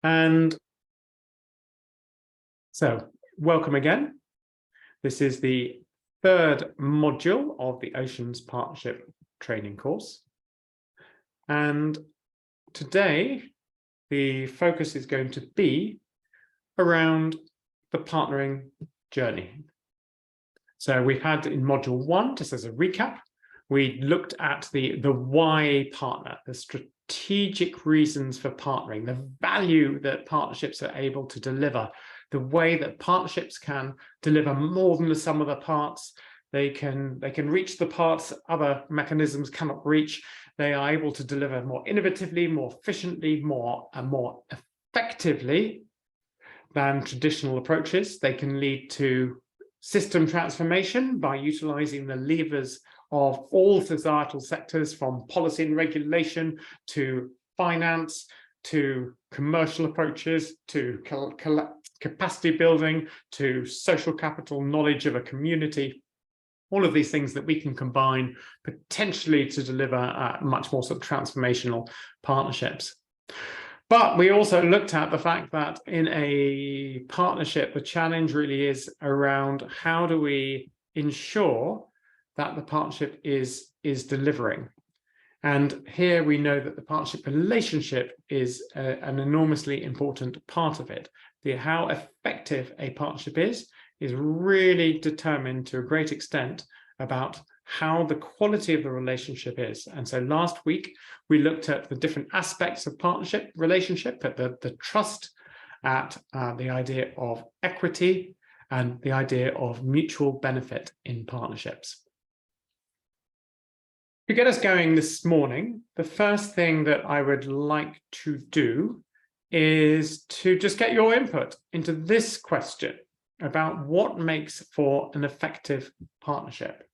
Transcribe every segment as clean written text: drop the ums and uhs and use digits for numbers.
And so, welcome again. This is the third module of the Oceans Partnership training course. And today, the focus is going to be around the partnering journey. So we've had in module 1, just as a recap, we looked at the why partner, the strategic reasons for partnering, the value that partnerships are able to deliver, the way that partnerships can deliver more than the sum of the parts. They can reach the parts other mechanisms cannot reach. They are able to deliver more innovatively, more efficiently, more effectively than traditional approaches. They can lead to system transformation by utilizing the levers of all societal sectors, from policy and regulation to finance to commercial approaches to capacity building to social capital, knowledge of a community. All of these things that we can combine potentially to deliver much more sort of transformational partnerships. But we also looked at the fact that in a partnership, the challenge really is around how do we ensure that the partnership is delivering. And here we know that the partnership relationship is an enormously important part of it. How effective a partnership is really determined to a great extent about how the quality of the relationship is. And so last week, we looked at the different aspects of partnership relationship, at the trust, at the idea of equity, and the idea of mutual benefit in partnerships. To get us going this morning, the first thing that I would like to do is to just get your input into this question about what makes for an effective partnership.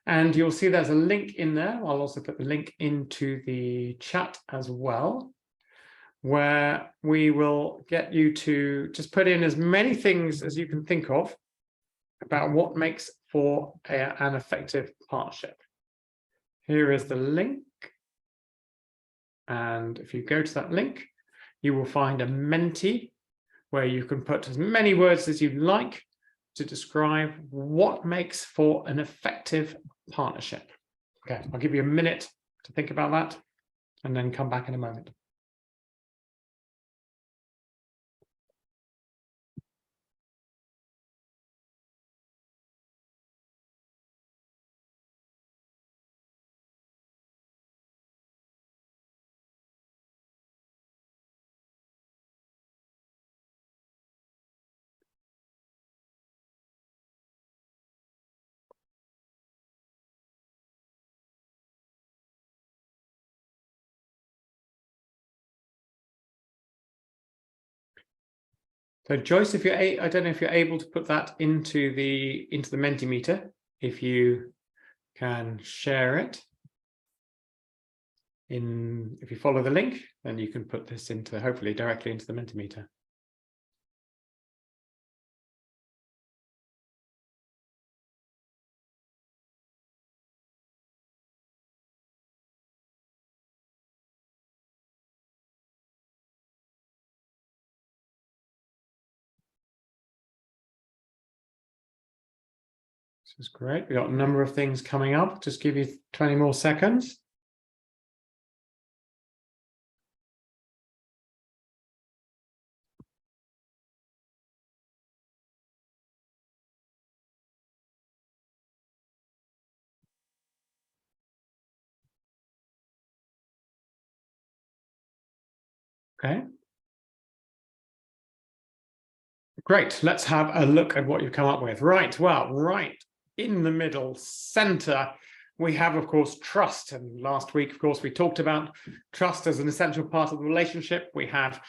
And you'll see there's a link in there. I'll also put the link into the chat as well, where we will get you to just put in as many things as you can think of about what makes for an effective partnership. Here is the link. And if you go to that link, you will find a Menti where you can put as many words as you like to describe what makes for an effective partnership. Okay, I'll give you a minute to think about that and then come back in a moment. So Joyce, if you're I don't know if you're able to put that into the Mentimeter, if you can share it if you follow the link, then you can put this into hopefully directly into the Mentimeter. This is great. We've got a number of things coming up. Just give you 20 more seconds. Okay. Great. Let's have a look at what you've come up with. Right. Well, right in the middle center, we have, of course, trust. And last week, of course, we talked about trust as an essential part of the relationship. We have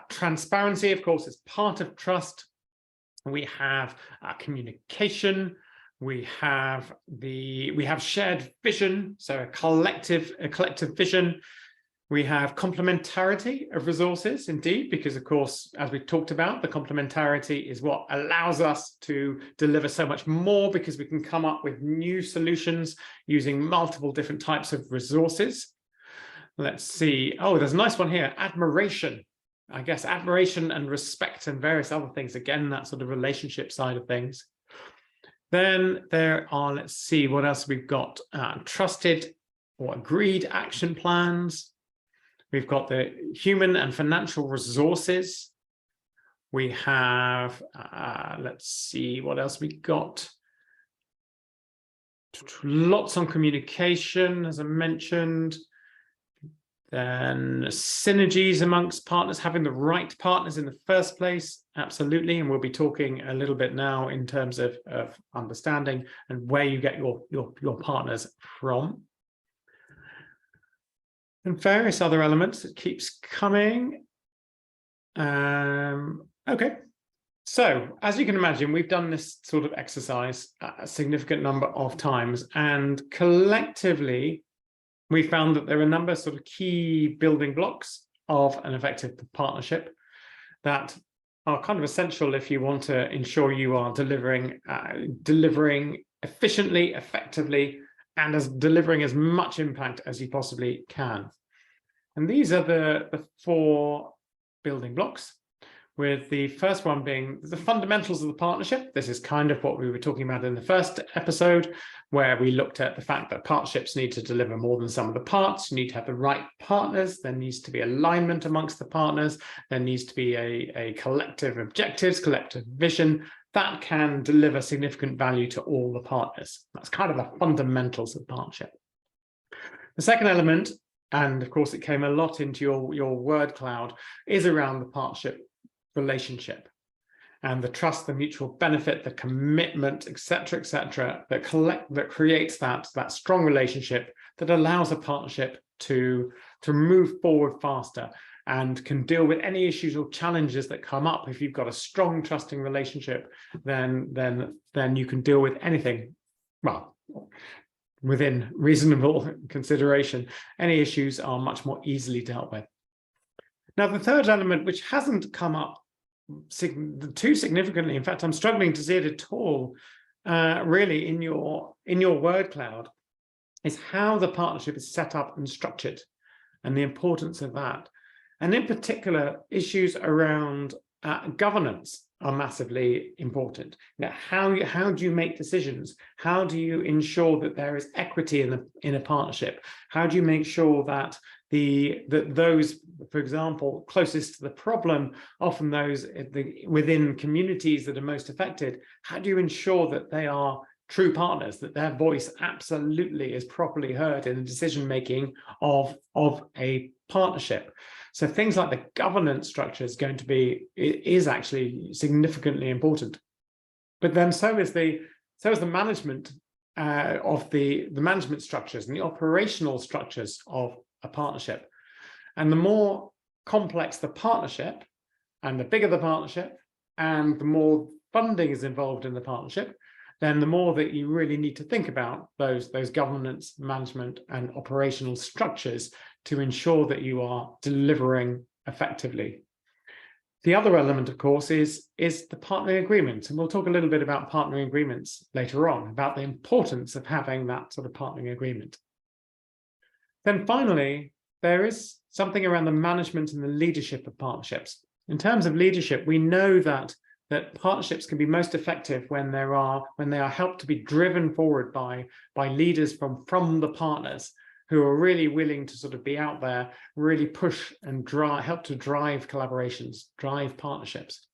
transparency, of course, as part of trust. We have communication. We have shared vision, so a collective vision. We have complementarity of resources, indeed, because, of course, as we talked about, the complementarity is what allows us to deliver so much more, because we can come up with new solutions using multiple different types of resources. Let's see. Oh, there's a nice one here, admiration. I guess, admiration and respect and various other things. Again, that sort of relationship side of things. Then there are, let's see what else we've got. Trusted or agreed action plans. We've got the human and financial resources. We have, let's see what else we got. Lots on communication, as I mentioned. Then synergies amongst partners, having the right partners in the first place, absolutely. And we'll be talking a little bit now in terms of understanding and where you get your partners from. And various other elements, it keeps coming. Okay. So, as you can imagine, we've done this sort of exercise a significant number of times, and collectively, we found that there are a number of sort of key building blocks of an effective partnership that are kind of essential if you want to ensure you are delivering efficiently, effectively, and delivering as much impact as you possibly can. And these are the 4 building blocks, with the first one being the fundamentals of the partnership. This is kind of what we were talking about in the first episode, where we looked at the fact that partnerships need to deliver more than some of the parts. You need to have the right partners. There needs to be alignment amongst the partners. There needs to be a collective objectives, collective vision that can deliver significant value to all the partners. That's kind of the fundamentals of partnership. The second element, and of course it came a lot into your word cloud, is around the partnership relationship and the trust, the mutual benefit, the commitment, etc., that creates that strong relationship that allows a partnership to move forward faster and can deal with any issues or challenges that come up. If you've got a strong, trusting relationship, then you can deal with anything, well, within reasonable consideration. Any issues are much more easily dealt with. Now, the third element, which hasn't come up too significantly, in fact, I'm struggling to see it at all, really, in your word cloud, is how the partnership is set up and structured, and the importance of that. And in particular, issues around governance are massively important. Now, how do you make decisions? How do you ensure that there is equity in a partnership? How do you make sure that those, for example, closest to the problem, often those within communities that are most affected, how do you ensure that they are true partners, that their voice absolutely is properly heard in the decision making of a partnership? So things like the governance structure is actually significantly important. But then so is the management of the management structures and the operational structures of a partnership. And the more complex the partnership, and the bigger the partnership, and the more funding is involved in the partnership, then the more that you really need to think about those governance, management, and operational structures to ensure that you are delivering effectively. The other element, of course, is the partnering agreement. And we'll talk a little bit about partnering agreements later on, about the importance of having that sort of partnering agreement. Then finally, there is something around the management and the leadership of partnerships. In terms of leadership, we know that partnerships can be most effective when they are helped to be driven forward by leaders from the partners, who are really willing to sort of be out there, really push and help to drive collaborations, drive partnerships.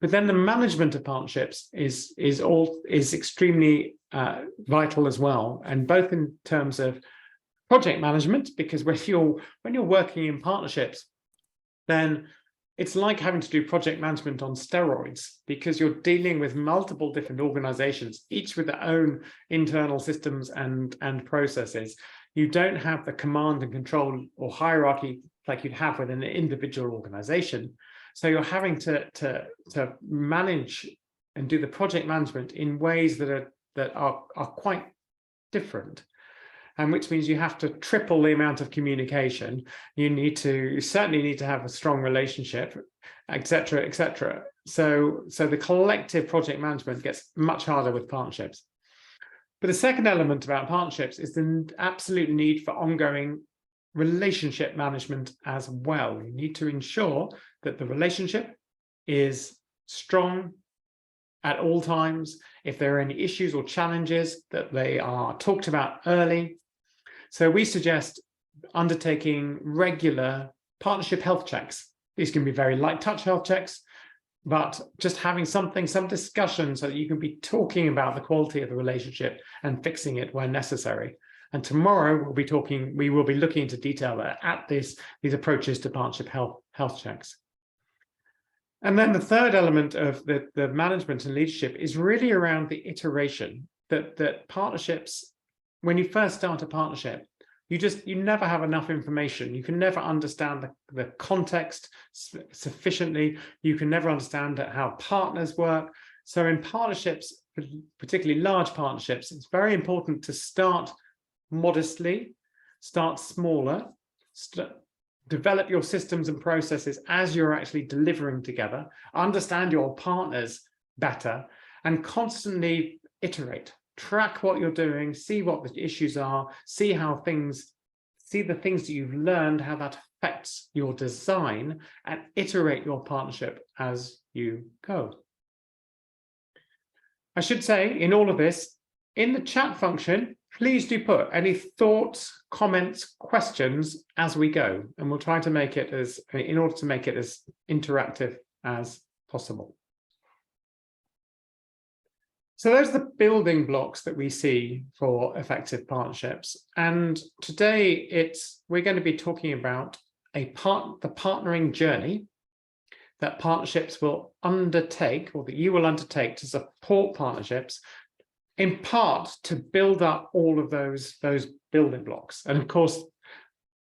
But then the management of partnerships is extremely vital as well, and both in terms of project management, because when you're working in partnerships, then it's like having to do project management on steroids, because you're dealing with multiple different organizations, each with their own internal systems and processes. You don't have the command and control or hierarchy like you'd have within an individual organization. So you're having to manage and do the project management in ways that are quite different. And which means you have to triple the amount of communication. You certainly need to have a strong relationship, etc., etc. So the collective project management gets much harder with partnerships. But the second element about partnerships is the absolute need for ongoing relationship management as well. You need to ensure that the relationship is strong at all times. If there are any issues or challenges, that they are talked about early. So we suggest undertaking regular partnership health checks. These can be very light touch health checks, but just having some discussion so that you can be talking about the quality of the relationship and fixing it where necessary. And tomorrow we will be looking into detail at these approaches to partnership health checks. And then the third element of the management and leadership is really around the iteration, that partnerships, when you first start a partnership, you never have enough information. You can never understand the context sufficiently. You can never understand how partners work. So in partnerships, particularly large partnerships, it's very important to start modestly, start smaller, develop your systems and processes as you're actually delivering together, understand your partners better, and constantly iterate. Track what you're doing, see what the issues are, see the things that you've learned, how that affects your design, and iterate your partnership as you go. I should say, in all of this, in the chat function, please do put any thoughts, comments, questions as we go, and we'll try to make it as interactive as possible. So those are the building blocks that we see for effective partnerships. And today we're going to be talking about the partnering journey that partnerships will undertake, or that you will undertake to support partnerships, in part to build up all of those building blocks. And of course,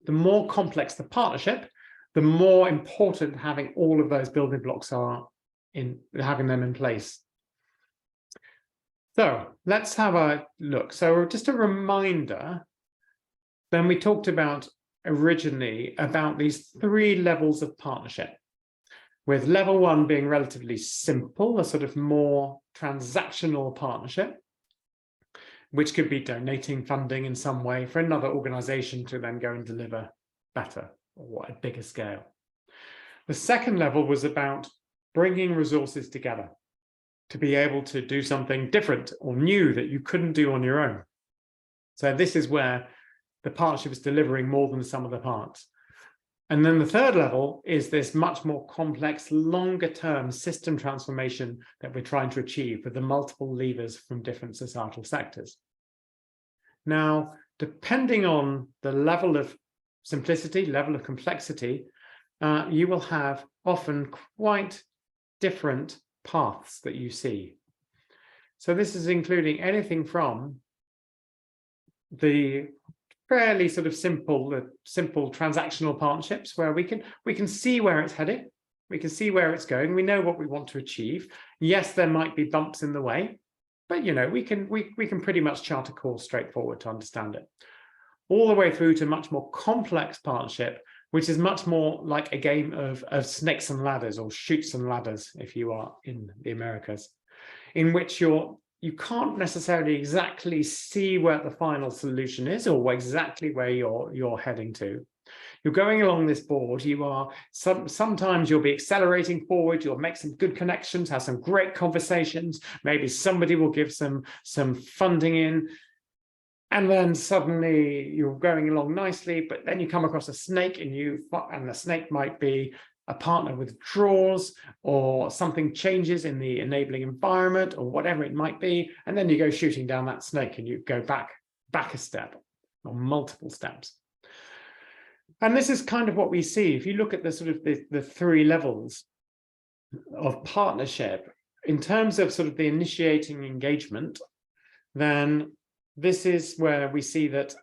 the more complex the partnership, the more important having all of those building blocks are in having them in place. So let's have a look. So just a reminder, then we talked about originally about these 3 levels of partnership, with level 1 being relatively simple, a sort of more transactional partnership, which could be donating funding in some way for another organization to then go and deliver better or at a bigger scale. The second level was about bringing resources together to be able to do something different or new that you couldn't do on your own. So this is where the partnership is delivering more than the sum of the parts. And then the third level is this much more complex, longer-term system transformation that we're trying to achieve with the multiple levers from different societal sectors. Now, depending on the level of simplicity, level of complexity, you will have often quite different paths that you see. So this is including anything from the fairly sort of simple transactional partnerships where we can see where it's headed, we can see where it's going, we know what we want to achieve. Yes, there might be bumps in the way, but we can pretty much chart a course straightforward to understand it. All the way through to much more complex partnership, which is much more like a game of snakes and ladders, or chutes and ladders if you are in the Americas, in which you can't necessarily exactly see where the final solution is or exactly where you're heading to. You're going along this board, sometimes you'll be accelerating forward, you'll make some good connections, have some great conversations, maybe somebody will give some funding in, and then suddenly you're going along nicely, but then you come across a snake and the snake might be a partner withdraws, or something changes in the enabling environment, or whatever it might be, and then you go shooting down that snake and you go back a step or multiple steps. And this is kind of what we see. If you look at the sort of the 3 levels of partnership, in terms of sort of the initiating engagement, then this is where we see that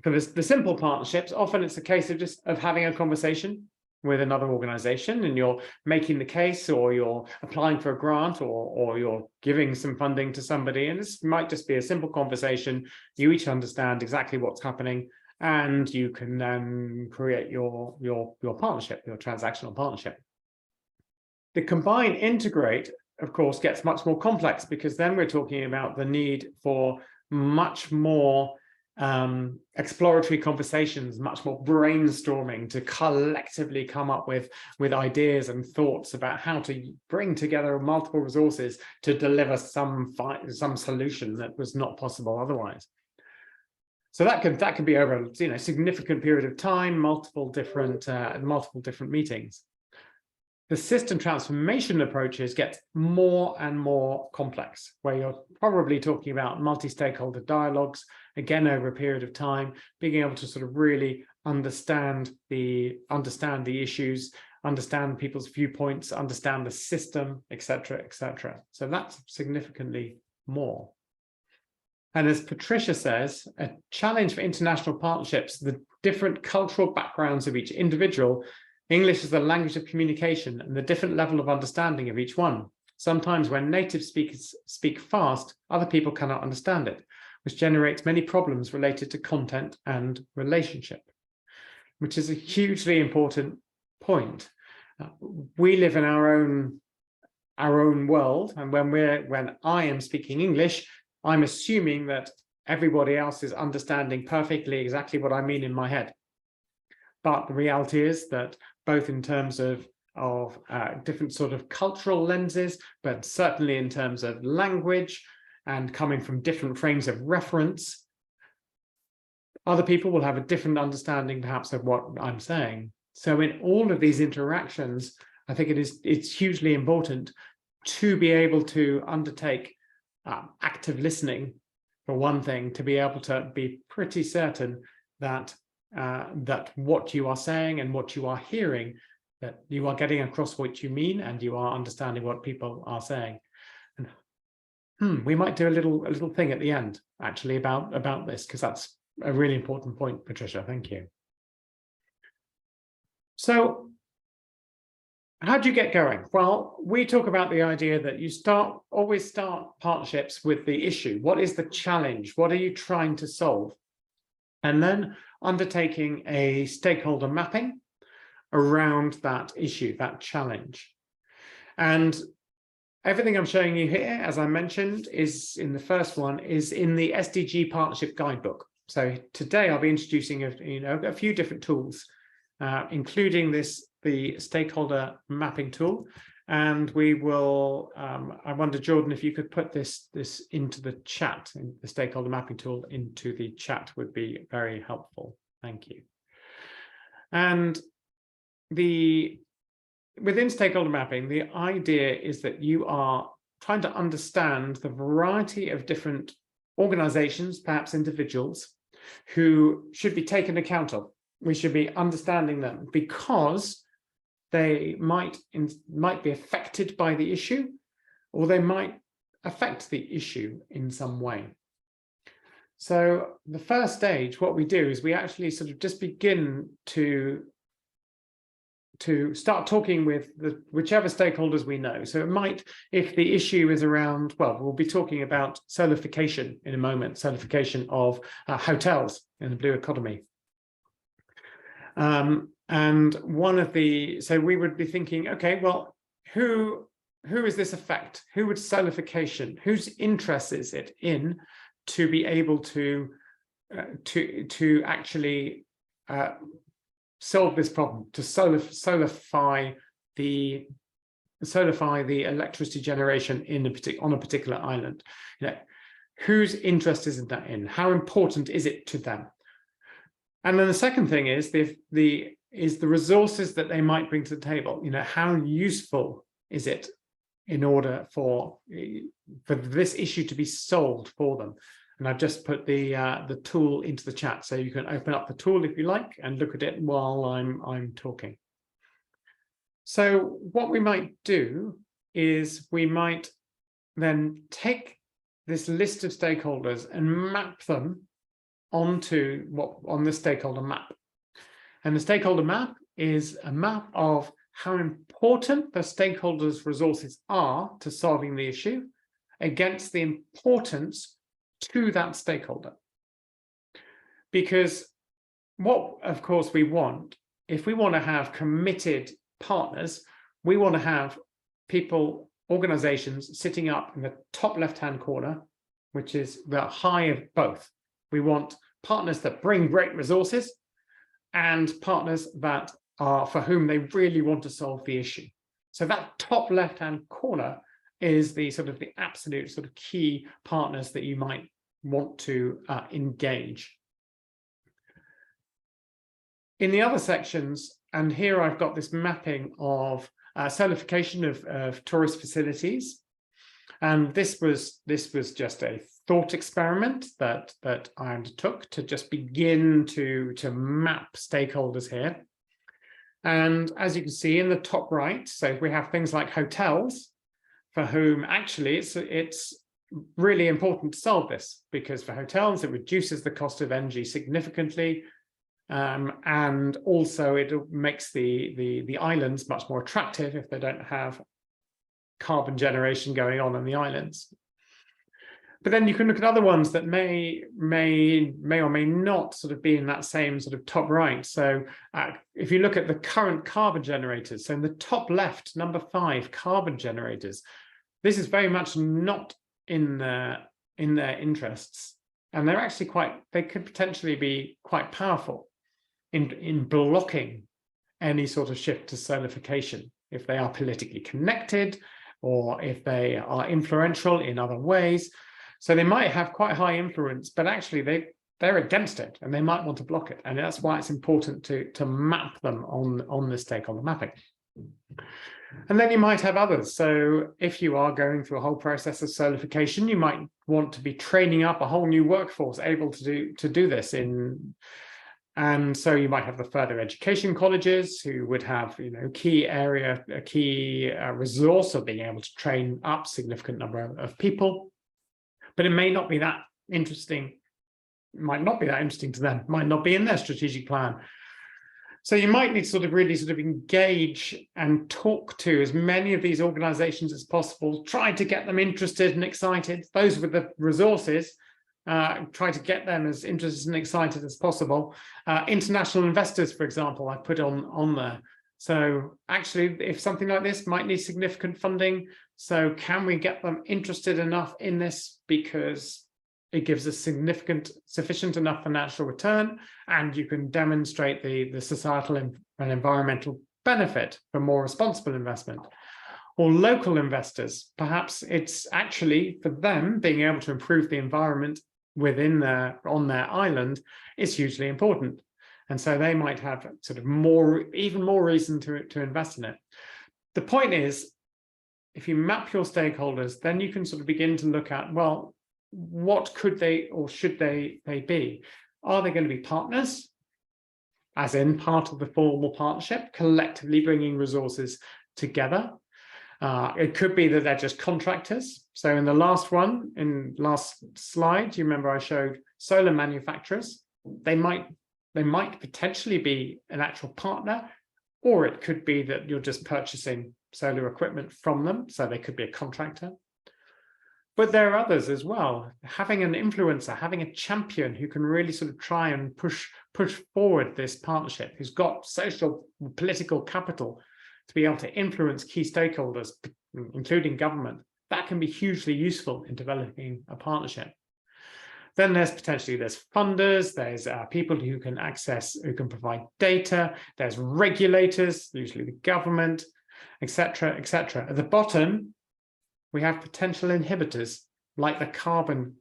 for the simple partnerships, often it's a case of having a conversation with another organization, and you're making the case, or you're applying for a grant, or you're giving some funding to somebody, and this might just be a simple conversation. You each understand exactly what's happening, and you can then create your partnership, your transactional partnership. The combine integrate, of course, gets much more complex, because then we're talking about the need for much more exploratory conversations, much more brainstorming to collectively come up with ideas and thoughts about how to bring together multiple resources to deliver some solution that was not possible otherwise. So that could be over a significant period of time, multiple different meetings. The system transformation approaches get more and more complex, where you're probably talking about multi-stakeholder dialogues, again over a period of time, being able to sort of really understand the issues, understand people's viewpoints, understand the system, etc., etc. So that's significantly more. And as Patricia says, a challenge for international partnerships, the different cultural backgrounds of each individual. English is the language of communication and the different level of understanding of each one. Sometimes when native speakers speak fast, other people cannot understand it, which generates many problems related to content and relationship, which is a hugely important point. We live in our own world, and when I am speaking English, I'm assuming that everybody else is understanding perfectly exactly what I mean in my head. But the reality is that both in terms of different sort of cultural lenses, but certainly in terms of language and coming from different frames of reference, other people will have a different understanding perhaps of what I'm saying. So in all of these interactions, I think it's hugely important to be able to undertake active listening, for one thing, to be able to be pretty certain that that what you are saying and what you are hearing, that you are getting across what you mean and you are understanding what people are saying. And we might do a little thing at the end actually about this, because that's a really important point, Patricia. Thank you. So how do you get going? Well, we talk about the idea that you always start partnerships with the issue. What is the challenge? What are you trying to solve? And then undertaking a stakeholder mapping around that issue, that challenge. And everything I'm showing you here, as I mentioned, is in the first one, is in the SDG Partnership Guidebook. So today I'll be introducing a few different tools, including the stakeholder mapping tool. And we will, I wonder, Jordan, if you could put this into the chat, the stakeholder mapping tool into the chat would be very helpful. Thank you. And within stakeholder mapping, the idea is that you are trying to understand the variety of different organizations, perhaps individuals, who should be taken account of. We should be understanding them because they might be affected by the issue, or they might affect the issue in some way. So the first stage, what we do is we actually sort of just begin to start talking with whichever stakeholders we know. So it might, if the issue is around, well, we'll be talking about solidification in a moment, solidification of hotels in the blue economy. And so we would be thinking, okay, well, who is this affect? Who would solidification, whose interest is it in to be able to actually solve this problem, to solidify the electricity generation on a particular island? Whose interest is that in? How important is it to them? And then the second thing is the resources that they might bring to the table. How useful is it in order for this issue to be solved for them? And I've just put the tool into the chat, so you can open up the tool if you like and look at it while I'm talking. So what we might do is we might then take this list of stakeholders and map them on the stakeholder map. And the stakeholder map is a map of how important the stakeholders' resources are to solving the issue against the importance to that stakeholder. Because what, of course, we want, if we want to have committed partners, we want to have people, organizations sitting up in the top left-hand corner, which is the high of both. We want partners that bring great resources and partners that are for whom they really want to solve the issue. So that top left-hand corner is the sort of the absolute sort of key partners that you might want to engage. In the other sections, and here I've got this mapping of solidification of tourist facilities. And this was just a thought experiment that I undertook to just begin to map stakeholders here. And as you can see in the top right, so we have things like hotels, for whom actually it's really important to solve this, because for hotels it reduces the cost of energy significantly, and also it makes the islands much more attractive if they don't have carbon generation going on in the islands. But then you can look at other ones that may or may not sort of be in that same sort of top right. So if you look at the current carbon generators, so in the top left, number 5, carbon generators, this is very much not in their interests, and they're actually they could potentially be quite powerful in blocking any sort of shift to solidification if they are politically connected or if they are influential in other ways. So they might have quite high influence, but actually they're against it and they might want to block it. And that's why it's important to map them on the stakeholder mapping. And then you might have others. So if you are going through a whole process of solidification, you might want to be training up a whole new workforce able to do this and so you might have the further education colleges who would have, a key resource of being able to train up a significant number of people. But it may not be that interesting, might not be that interesting to them, might not be in their strategic plan. So you might need to really engage and talk to as many of these organizations as possible, try to get them interested and excited. Those with the resources, try to get them as interested and excited as possible. International investors, for example, I put on there. So actually, if something like this might need significant funding, so can we get them interested enough in this because it gives a sufficient enough financial return, and you can demonstrate the societal and environmental benefit for more responsible investment. Or local investors, perhaps it's actually for them being able to improve the environment on their island is hugely important. And so they might have even more reason to invest in it. The point is, if you map your stakeholders, then you can begin to look at, well, what could they or should they be? Are they going to be partners, as in part of the formal partnership, collectively bringing resources together? It could be that they're just contractors. So in the last slide, you remember I showed solar manufacturers. They might potentially be an actual partner, or it could be that you're just purchasing solar equipment from them. So they could be a contractor. But there are others as well. Having an influencer, having a champion who can really try and push forward this partnership, who's got social, political capital to be able to influence key stakeholders, including government, that can be hugely useful in developing a partnership. Then there's funders, there's people who can provide data, there's regulators, usually the government, etc., etc. At the bottom, we have potential inhibitors like the current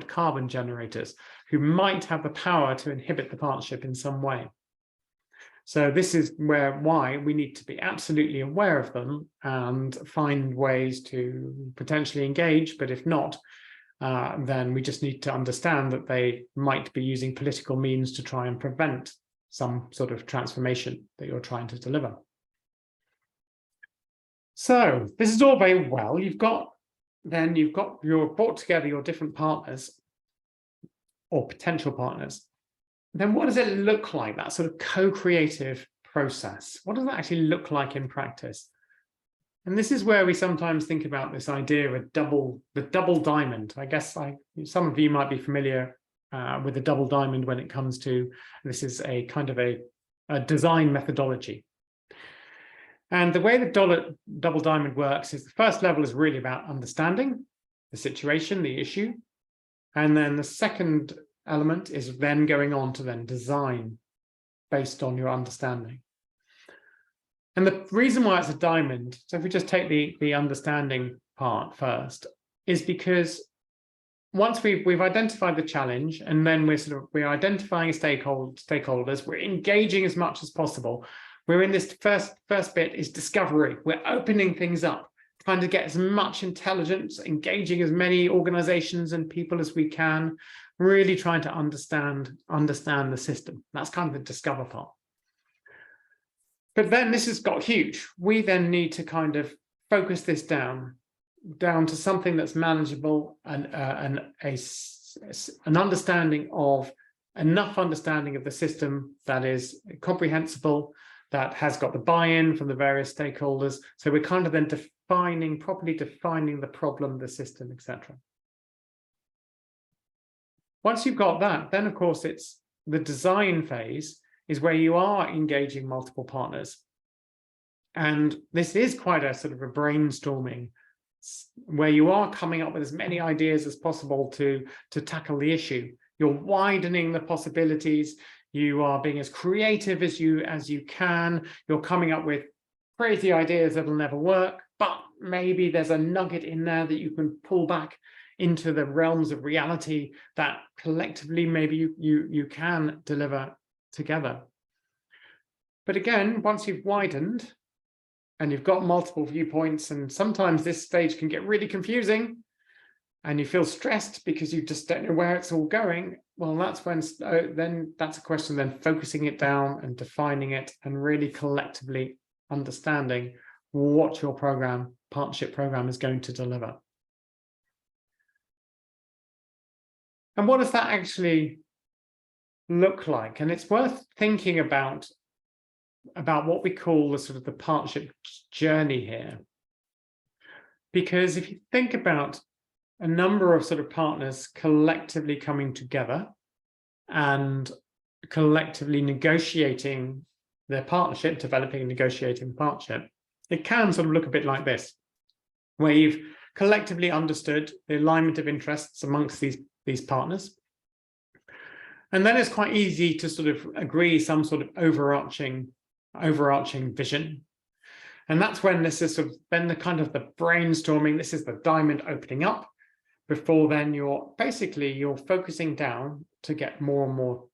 carbon generators who might have the power to inhibit the partnership in some way. So this is why we need to be absolutely aware of them and find ways to potentially engage. But if not, then we just need to understand that they might be using political means to try and prevent some sort of transformation that you're trying to deliver. So this is all very well. You've brought together your different partners or potential partners. Then what does it look like, that sort of co-creative process? What does that actually look like in practice? And this is where we sometimes think about this idea of the double diamond. I guess some of you might be familiar with the double diamond when it comes to, this is a kind of a design methodology. And the way the double diamond works is the first level is really about understanding the situation, the issue. And then the second element is then going on to then design based on your understanding. And the reason why it's a diamond, so if we just take the understanding part first, is because once we've identified the challenge, and then we're identifying stakeholders, we're engaging as much as possible. We're in this first bit is discovery. We're opening things up, trying to get as much intelligence, engaging as many organizations and people as we can, really trying to understand the system. That's kind of the discover part. But then this has got huge. We then need to kind of focus this down to something that's manageable and an understanding of enough understanding of the system that is comprehensible, that has got the buy-in from the various stakeholders. So we're kind of then properly defining the problem, the system, etc. Once you've got that, then of course it's the design phase is where you are engaging multiple partners. And this is quite a sort of a brainstorming where you are coming up with as many ideas as possible to tackle the issue. You're widening the possibilities. You are being as creative as you can. You're coming up with crazy ideas that'll never work, but maybe there's a nugget in there that you can pull back into the realms of reality that collectively maybe you can deliver together. But again, once you've widened and you've got multiple viewpoints, and sometimes this stage can get really confusing and you feel stressed because you just don't know where it's all going, well, that's when then that's a question then focusing it down and defining it and really collectively understanding what your partnership program is going to deliver. And what does that actually look like? And it's worth thinking about what we call the sort of the partnership journey here. Because if you think about a number of sort of partners collectively coming together and collectively negotiating their partnership, developing and negotiating the partnership, it can sort of look a bit like this, where you've collectively understood the alignment of interests amongst these partners. And then it's quite easy to sort of agree some sort of overarching vision. And that's when this is sort of then the kind of the brainstorming, this is the diamond opening up. Before then you're focusing down to get more and more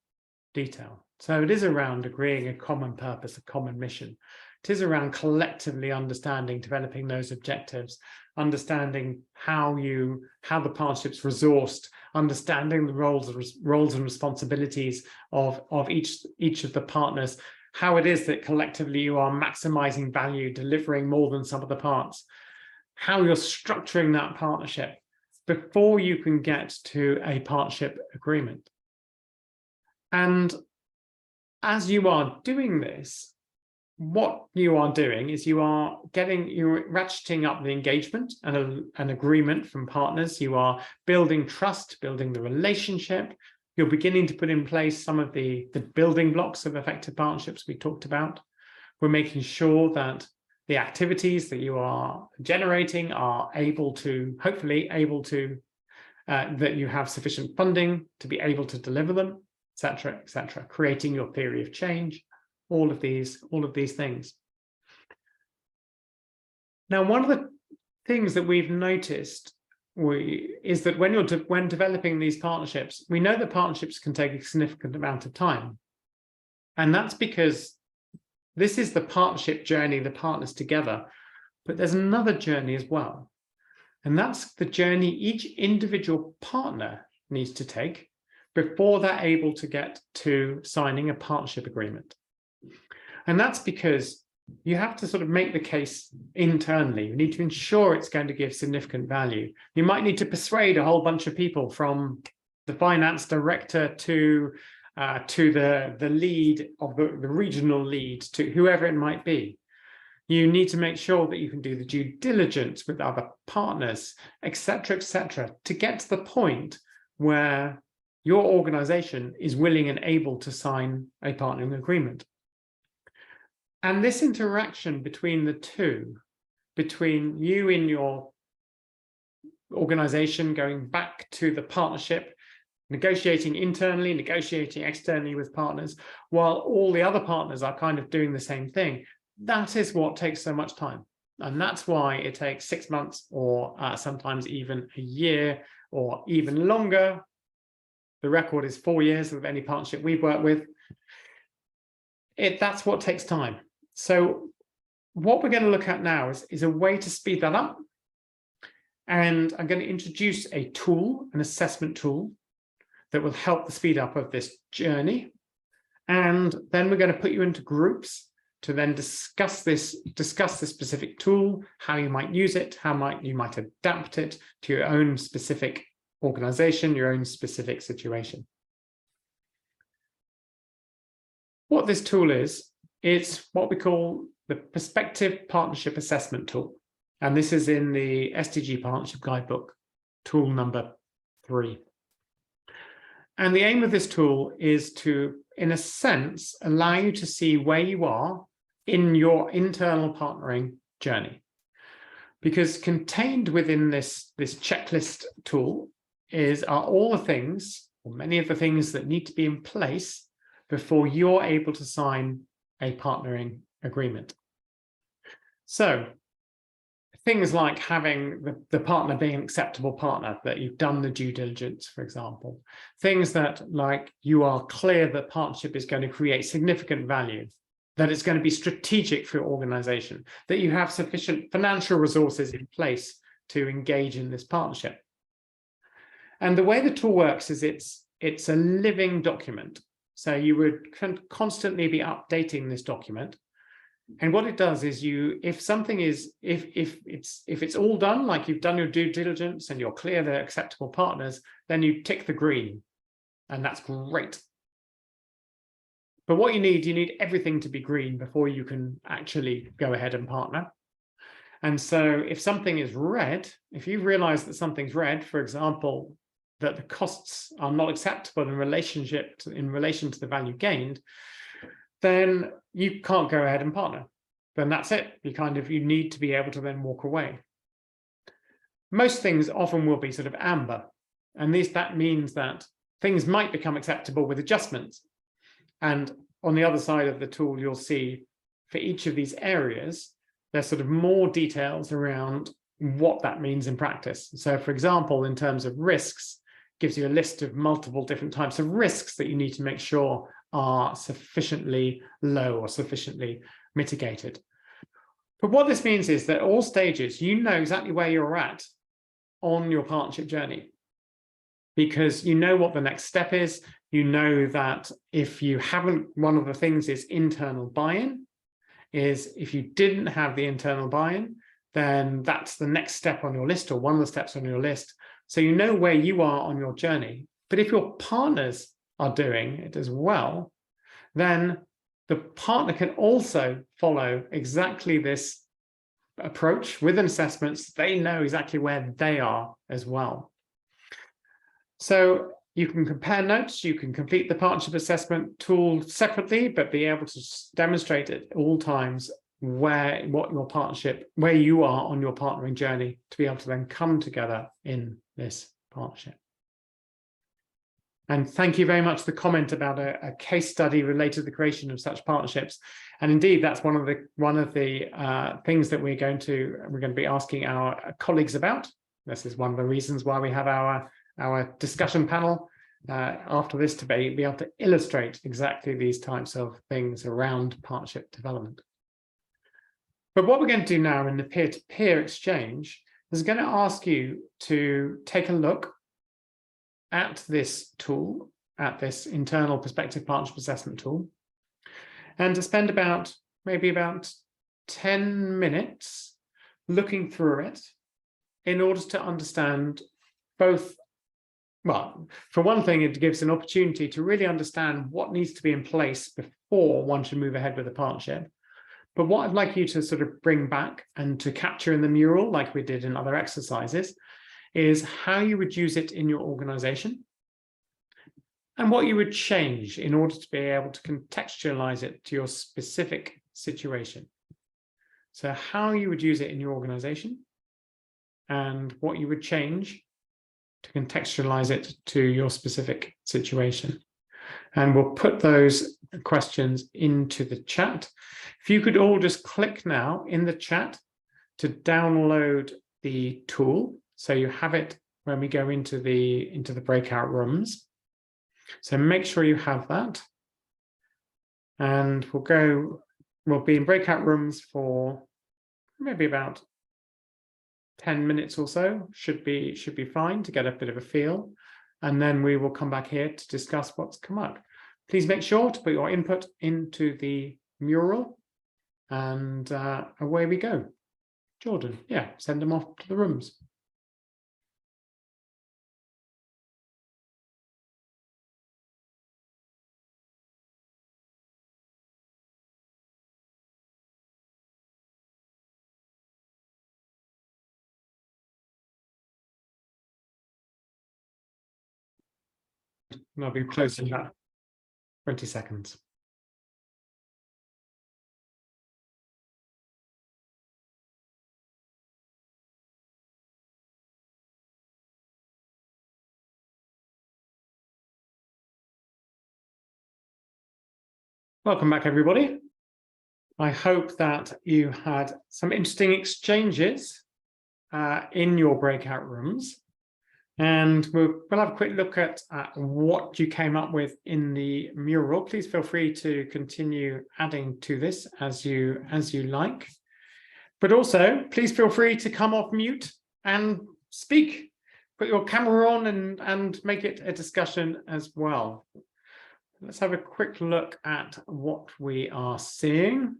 detail. So it is around agreeing a common purpose, a common mission. It is around collectively understanding, developing those objectives, understanding how the partnership's resourced, understanding the roles and responsibilities of each of the partners, how it is that collectively you are maximizing value, delivering more than some of the parts, how you're structuring that partnership before you can get to a partnership agreement. And as you are doing this, what you are doing is you're ratcheting up the engagement and an agreement from partners. You are building trust, building the relationship. You're beginning to put in place some of the building blocks of effective partnerships we talked about. We're making sure that the activities that you are generating are hopefully able to, that you have sufficient funding to be able to deliver them, etc., etc. Creating your theory of change, all of these things. Now, one of the things that we've noticed is that when developing these partnerships, we know that partnerships can take a significant amount of time. And that's because this is the partnership journey, the partners together, but there's another journey as well. And that's the journey each individual partner needs to take before they're able to get to signing a partnership agreement. And that's because you have to sort of make the case internally. You need to ensure it's going to give significant value. You might need to persuade a whole bunch of people, from the finance director to the lead of the regional lead, to whoever it might be. You need to make sure that you can do the due diligence with other partners, etc., to get to the point where your organization is willing and able to sign a partnering agreement. And this interaction between the two, between you in your organization going back to the partnership, negotiating internally, negotiating externally with partners, while all the other partners are kind of doing the same thing. That is what takes so much time. And that's why it takes 6 months or sometimes even a year or even longer. The record is 4 years of any partnership we've worked with. That's what takes time. So what we're going to look at now is a way to speed that up. And I'm going to introduce a tool, an assessment tool, that will help the speed up of this journey. And then we're going to put you into groups to then discuss the specific tool, how you might use it, how you might adapt it to your own specific organization, your own specific situation. What this tool is, it's what we call the Perspective Partnership Assessment Tool. And this is in the SDG Partnership Guidebook, tool number 3. And the aim of this tool is to, in a sense, allow you to see where you are in your internal partnering journey. Because contained within this checklist tool are all the things, or many of the things that need to be in place before you're able to sign a partnering agreement. So things like having the partner being an acceptable partner, that you've done the due diligence, for example. Things that, like, you are clear that partnership is going to create significant value, that it's going to be strategic for your organization, that you have sufficient financial resources in place to engage in this partnership. And the way the tool works is it's a living document. So you would constantly be updating this document. And what it does is if it's all done, like you've done your due diligence and you're clear they're acceptable partners, then you tick the green, and that's great. But what you need everything to be green before you can actually go ahead and partner. And so if something is red, if you realize that something's red, for example, that the costs are not acceptable in relation to the value gained, then you can't go ahead and partner. Then that's it. You need to be able to then walk away. Most things often will be sort of amber, and that means that things might become acceptable with adjustments. And on the other side of the tool, you'll see for each of these areas, there's sort of more details around what that means in practice. So, for example, in terms of risks, gives you a list of multiple different types of risks that you need to make sure are sufficiently low or sufficiently mitigated. But what this means is that at all stages, you know exactly where you're at on your partnership journey, because you know what the next step is. You know that if you haven't, one of the things is internal buy-in, is if you didn't have the internal buy-in, then that's the next step on your list, or one of the steps on your list. So you know where you are on your journey. But if your partners are doing it as well, then the partner can also follow exactly this approach with an assessment. They know exactly where they are as well. So you can compare notes, you can complete the partnership assessment tool separately, but be able to demonstrate at all times where you are on your partnering journey, to be able to then come together in this partnership. And thank you very much for the comment about a case study related to the creation of such partnerships. And indeed, that's one of the things that we're going to be asking our colleagues about. This is one of the reasons why we have our discussion panel after this, to be able to illustrate exactly these types of things around partnership development. But what we're going to do now in the peer-to-peer exchange is going to ask you to take a look at this tool, at this internal perspective partnership assessment tool, and to spend maybe about 10 minutes looking through it in order to understand both. Well, for one thing, it gives an opportunity to really understand what needs to be in place before one should move ahead with a partnership. But what I'd like you to sort of bring back and to capture in the mural, like we did in other exercises, is how you would use it in your organization and what you would change in order to be able to contextualize it to your specific situation. So how you would use it in your organization and what you would change to contextualize it to your specific situation. And we'll put those questions into the chat. If you could all just click now in the chat to download the tool, so you have it when we go into the breakout rooms. So make sure you have that. And we'll be in breakout rooms for maybe about 10 minutes or so, should be fine to get a bit of a feel. And then we will come back here to discuss what's come up. Please make sure to put your input into the mural, and away we go. Jordan, yeah, send them off to the rooms. And I'll be closing that 20 seconds. Welcome back, everybody. I hope that you had some interesting exchanges in your breakout rooms. And we'll have a quick look at what you came up with in the mural. Please feel free to continue adding to this as you like. But also, please feel free to come off mute and speak. Put your camera on and make it a discussion as well. Let's have a quick look at what we are seeing.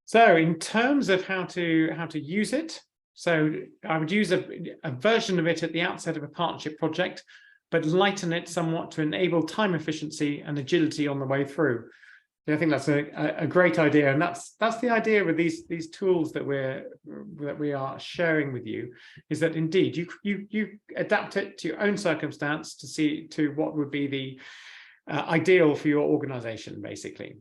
So in terms of how to use it, so I would use a version of it at the outset of a partnership project, but lighten it somewhat to enable time efficiency and agility on the way through. I think that's a great idea, and that's the idea with these tools that we are sharing with you, is that indeed you adapt it to your own circumstance to see to what would be the ideal for your organization, basically.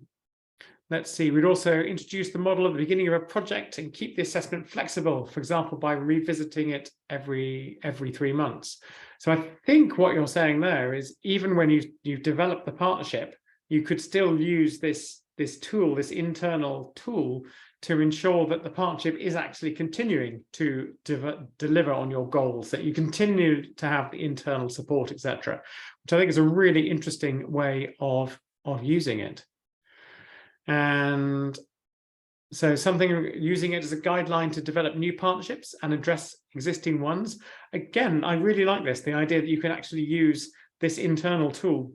Let's see, we'd also introduce the model at the beginning of a project and keep the assessment flexible, for example, by revisiting it every 3 months. So I think what you're saying there is even when you've developed the partnership, you could still use this tool, this internal tool, to ensure that the partnership is actually continuing to deliver on your goals, that you continue to have the internal support, etc., which I think is a really interesting way of using it. And so using it as a guideline to develop new partnerships and address existing ones. Again, I really like this, the idea that you can actually use this internal tool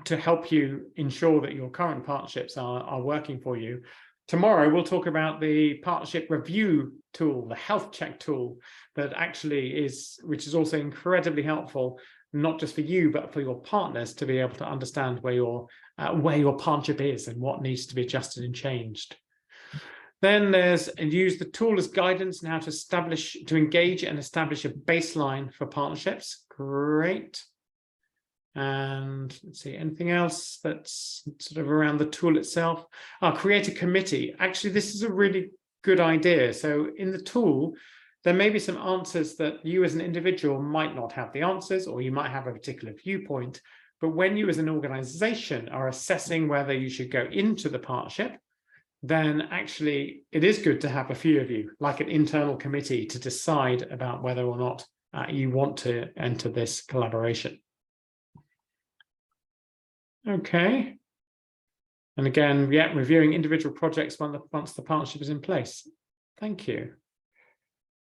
to help you ensure that your current partnerships are working for you. Tomorrow, we'll talk about the partnership review tool, the health check tool, that actually which is also incredibly helpful, not just for you, but for your partners to be able to understand where your partnership is and what needs to be adjusted and changed. Then there's use the tool as guidance on how to engage and establish a baseline for partnerships. Great. And let's see, anything else that's sort of around the tool itself? Create a committee. Actually, this is a really good idea. So in the tool, there may be some answers that you as an individual might not have the answers, or you might have a particular viewpoint. But when you as an organization are assessing whether you should go into the partnership, then actually it is good to have a few of you, like an internal committee, to decide about whether or not you want to enter this collaboration. Okay. And again, yeah, reviewing individual projects once the partnership is in place. Thank you.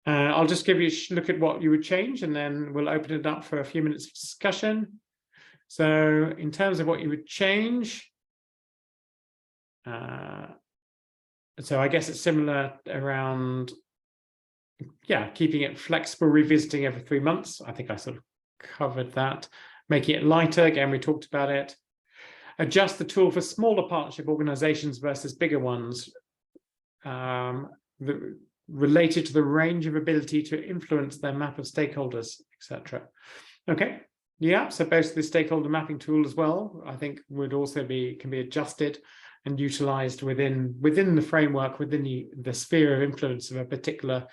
I'll just give you a look at what you would change, and then we'll open it up for a few minutes of discussion. So in terms of what you would change, so I guess it's similar around, yeah, keeping it flexible, revisiting every 3 months. I think I sort of covered that. Making it lighter, again, we talked about it. Adjust the tool for smaller partnership organizations versus bigger ones, related to the range of ability to influence their map of stakeholders, etc. Okay, yeah, so both the stakeholder mapping tool as well, I think would also can be adjusted and utilized within the framework, within the sphere of influence of a particular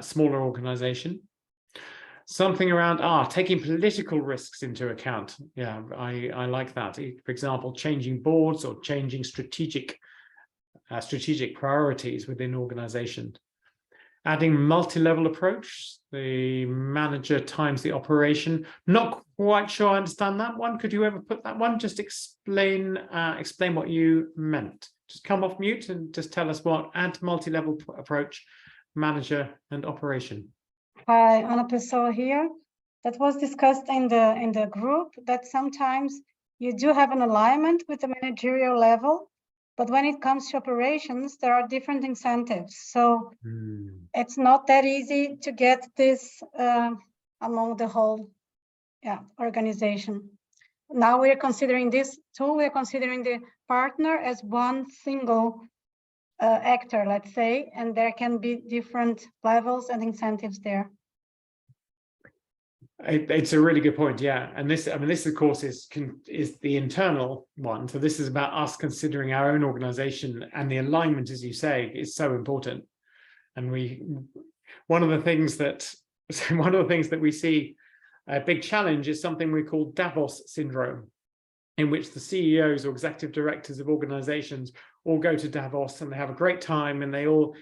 smaller organization. Something around taking political risks into account. Yeah, I like that. For example, changing boards or changing strategic priorities within organization. Adding multi-level approach, the manager times the operation. Not quite sure I understand that one. Could you ever put that one? Just explain what you meant. Just come off mute and just tell us what add multi-level approach, manager and operation. Hi, Ana Pessoa here. That was discussed in the group that sometimes you do have an alignment with the managerial level, but when it comes to operations, there are different incentives. So it's not that easy to get this among the whole organization. Now we're considering this tool, we're considering the partner as one single actor, let's say, and there can be different levels and incentives there. It's a really good point, yeah. And this, this of course is the internal one. So this is about us considering our own organization, and the alignment, as you say, is so important. And one of the things that we see a big challenge is something we call Davos syndrome, in which the CEOs or executive directors of organizations all go to Davos and they have a great time, and they all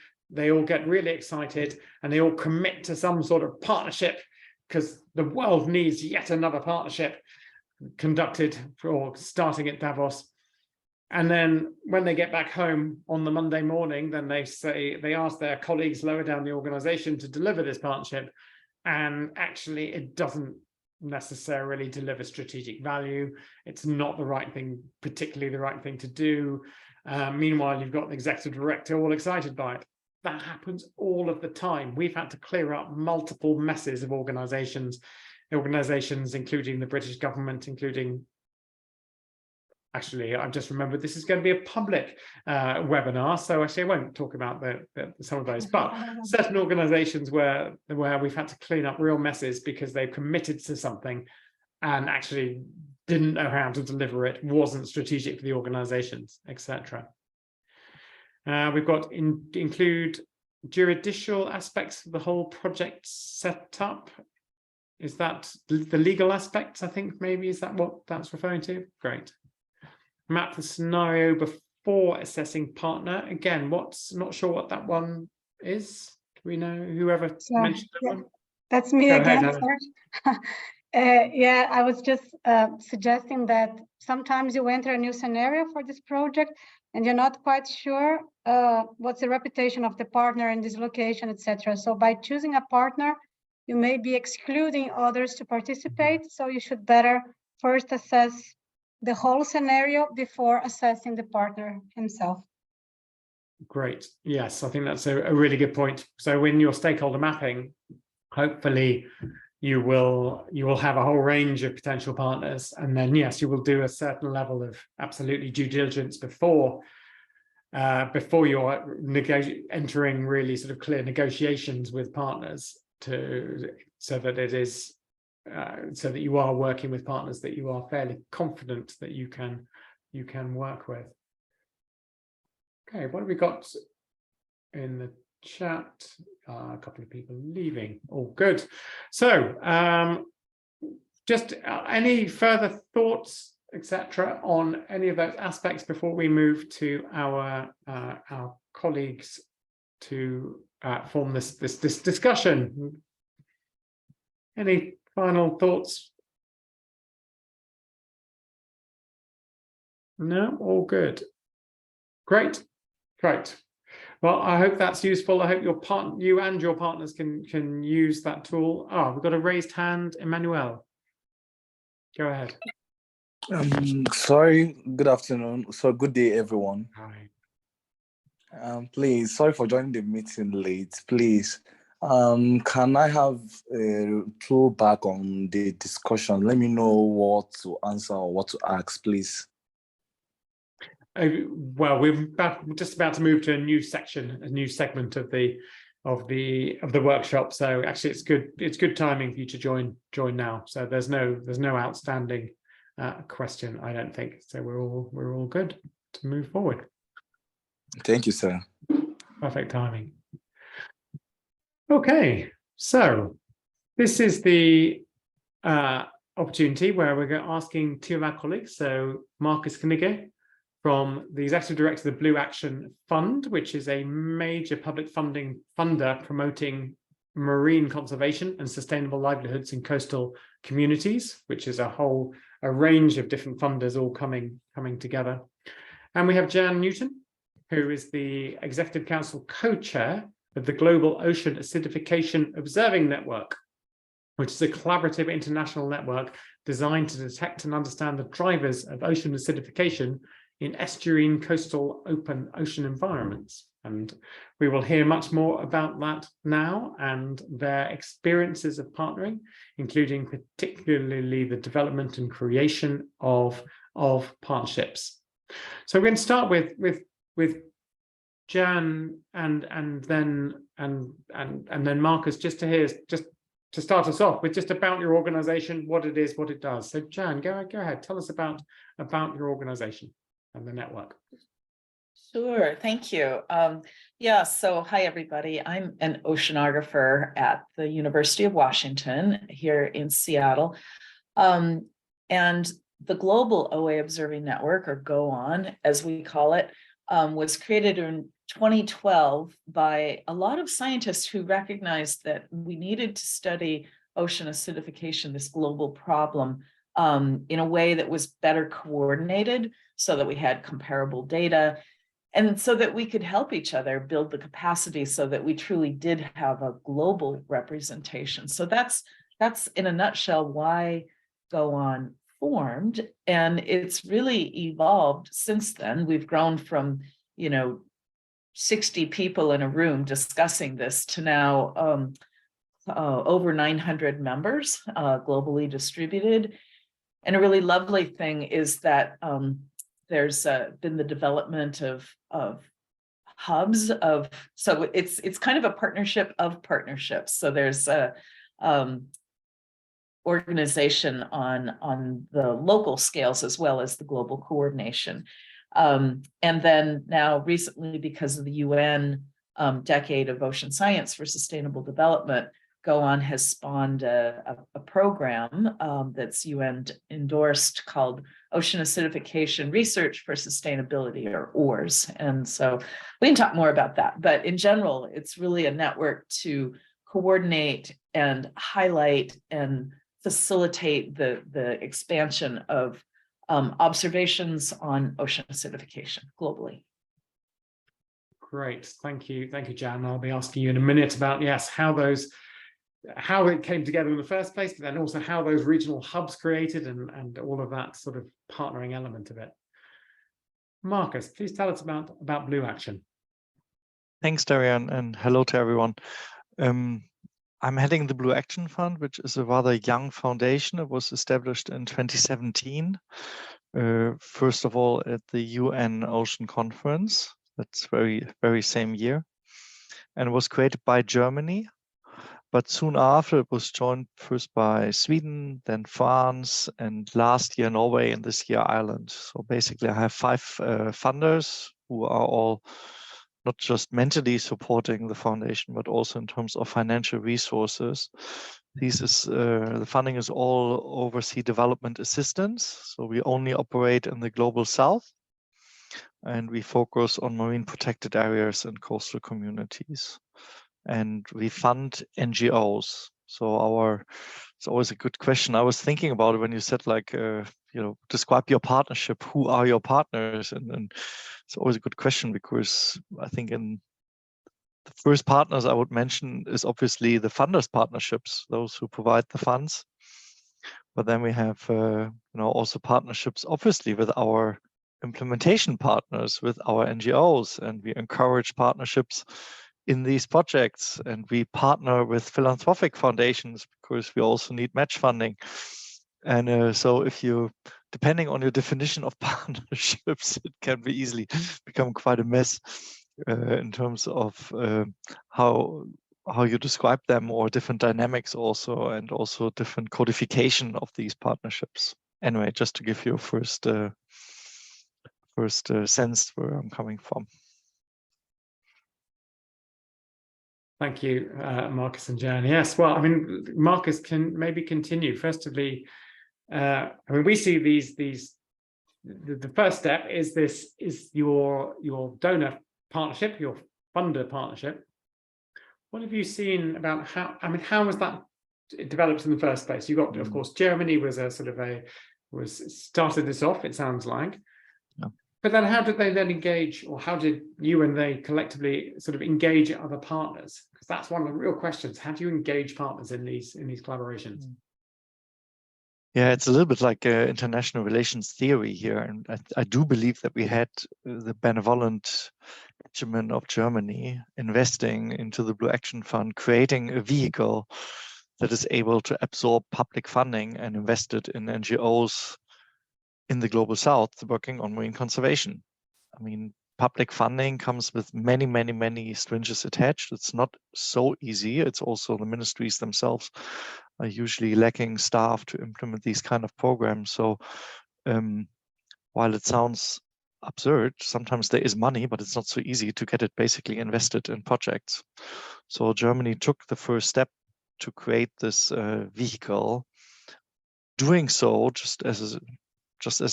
get really excited and they all commit to some sort of partnership because the world needs yet another partnership conducted or starting at Davos. And then when they get back home on the Monday morning, then they ask their colleagues lower down the organization to deliver this partnership. And actually it doesn't necessarily deliver strategic value. It's not the right thing, particularly the right thing to do. Meanwhile, you've got the executive director all excited by it. That happens all of the time. We've had to clear up multiple messes of organizations, including the British government, including, actually, I've just remembered this is going to be a public webinar, so actually I won't talk about some of those, but certain organizations where we've had to clean up real messes because they've committed to something and actually didn't know how to deliver it, wasn't strategic for the organizations, etc. We've got include juridical aspects of the whole project setup. Is that the legal aspects, I think, maybe? Is that what that's referring to? Great. Map the scenario before assessing partner. Again, not sure what that one is. Do we know whoever mentioned that one? That's me again. Yeah, I was just suggesting that sometimes you enter a new scenario for this project and you're not quite sure what's the reputation of the partner in this location, etc. So by choosing a partner, you may be excluding others to participate. So you should better first assess the whole scenario before assessing the partner himself. Great. Yes, I think that's a really good point. So when you're stakeholder mapping, hopefully you will have a whole range of potential partners, and then yes, you will do a certain level of absolutely due diligence before you're entering really sort of clear negotiations with partners, so that you are working with partners that you are fairly confident that you can work with. Okay, what have we got in the chat? A couple of people leaving. All good. So just any further thoughts, etc., on any of those aspects before we move to our colleagues to form this discussion? Any final thoughts? No, all good. Great. Well, I hope that's useful. I hope you and your partners can use that tool. We've got a raised hand, Emmanuel. Go ahead. Sorry, good afternoon. So good day, everyone. Hi. Please, sorry for joining the meeting late. Please, can I have a throwback on the discussion? Let me know what to answer or what to ask, please. Well, we're just about to move to a new section, a new segment of the workshop. So actually, it's good timing for you to join now. So there's no outstanding question, I don't think. So we're all good to move forward. Thank you, sir. Perfect timing. Okay, so This is the opportunity where we're asking two of our colleagues, so Marcus Knigge from the Executive Director of the Blue Action Fund, which is a major public funder promoting marine conservation and sustainable livelihoods in coastal communities, which is a range of different funders all coming together. And we have Jan Newton, who is the Executive Council co-chair of the Global Ocean Acidification Observing Network, which is a collaborative international network designed to detect and understand the drivers of ocean acidification in estuarine coastal open ocean environments. And we will hear much more about that now and their experiences of partnering, including particularly the development and creation of partnerships. So we're going to start with Jan and then Marcus, just to start us off with just about your organization, what it is, what it does. So Jan, go ahead, tell us about your organization and the network. Sure, thank you. Yeah, so hi everybody. I'm an oceanographer at the University of Washington here in Seattle. And the Global OA Observing Network, or GOON, as we call it, was created in 2012 by a lot of scientists who recognized that we needed to study ocean acidification, this global problem, in a way that was better coordinated so that we had comparable data and so that we could help each other build the capacity so that we truly did have a global representation. So that's in a nutshell why GOON formed, and it's really evolved since then. We've grown from 60 people in a room discussing this to now over 900 members, globally distributed. And a really lovely thing is that there's been the development of hubs so it's kind of a partnership of partnerships. So there's a organization on the local scales as well as the global coordination. And then now recently, because of the UN Decade of Ocean Science for Sustainable Development, GOON has spawned a program that's UN endorsed called Ocean Acidification Research for Sustainability, or OARS. And so we can talk more about that. But in general, it's really a network to coordinate and highlight and facilitate the expansion of observations on ocean acidification globally. Great, thank you, Jan. I'll be asking you in a minute about how it came together in the first place, but then also how those regional hubs created and all of that sort of partnering element of it. Marcus, please tell us about Blue Action. Thanks, Darian, and hello to everyone. I'm heading the Blue Action Fund, which is a rather young foundation. It was established in 2017, first of all at the UN Ocean Conference. That's very same year, and was created by Germany. But soon after, it was joined first by Sweden, then France, and last year Norway, and this year Ireland. So basically, I have 5 funders who are all not just mentally supporting the foundation, but also in terms of financial resources. The funding is all overseas development assistance. So we only operate in the global south, and we focus on marine protected areas and coastal communities. And we fund NGOs. So it's always a good question. I was thinking about it when you said describe your partnership. Who are your partners? And it's always a good question, because I think in the first partners I would mention is obviously the funders partnerships, those who provide the funds. But then we have also partnerships, obviously, with our implementation partners, with our NGOs, and we encourage partnerships in these projects, and we partner with philanthropic foundations because we also need match funding. And so if depending on your definition of partnerships, it can be easily become quite a mess in terms of how you describe them, or different dynamics also, and also different codification of these partnerships. Anyway, just to give you a first sense where I'm coming from. Thank you, Marcus and Jan. Yes, well, I mean, Marcus can maybe continue. Firstly, I mean, we see the first step is your donor partnership, your funder partnership. What have you seen about how was that developed in the first place? You got, of course, Germany was started this off, it sounds like. Yeah. But then how did they then engage, or how did you and they collectively sort of engage other partners? Because that's one of the real questions. How do you engage partners in these collaborations? Yeah, it's a little bit like international relations theory here. And I do believe that we had the benevolent regimen of Germany investing into the Blue Action Fund, creating a vehicle that is able to absorb public funding and invest it in NGOs in the Global South working on marine conservation. I mean, public funding comes with many, many, many strings attached. It's not so easy. It's also the ministries themselves are usually lacking staff to implement these kind of programs. So while it sounds absurd, sometimes there is money, but it's not so easy to get it basically invested in projects. So Germany took the first step to create this vehicle. Doing so, just as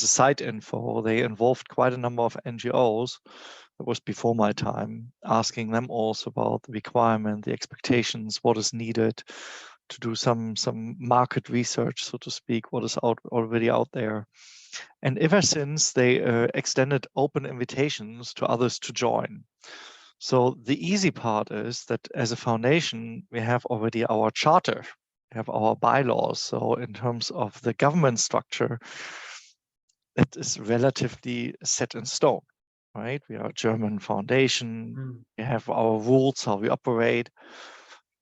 a side info, they involved quite a number of NGOs. That was before my time, asking them also about the requirement, the expectations, what is needed to do some market research, so to speak, what is already out there. And ever since, they extended open invitations to others to join. So the easy part is that as a foundation, we have already our charter, we have our bylaws. So in terms of the government structure, it is relatively set in stone, right? We are a German foundation, we have our rules, how we operate,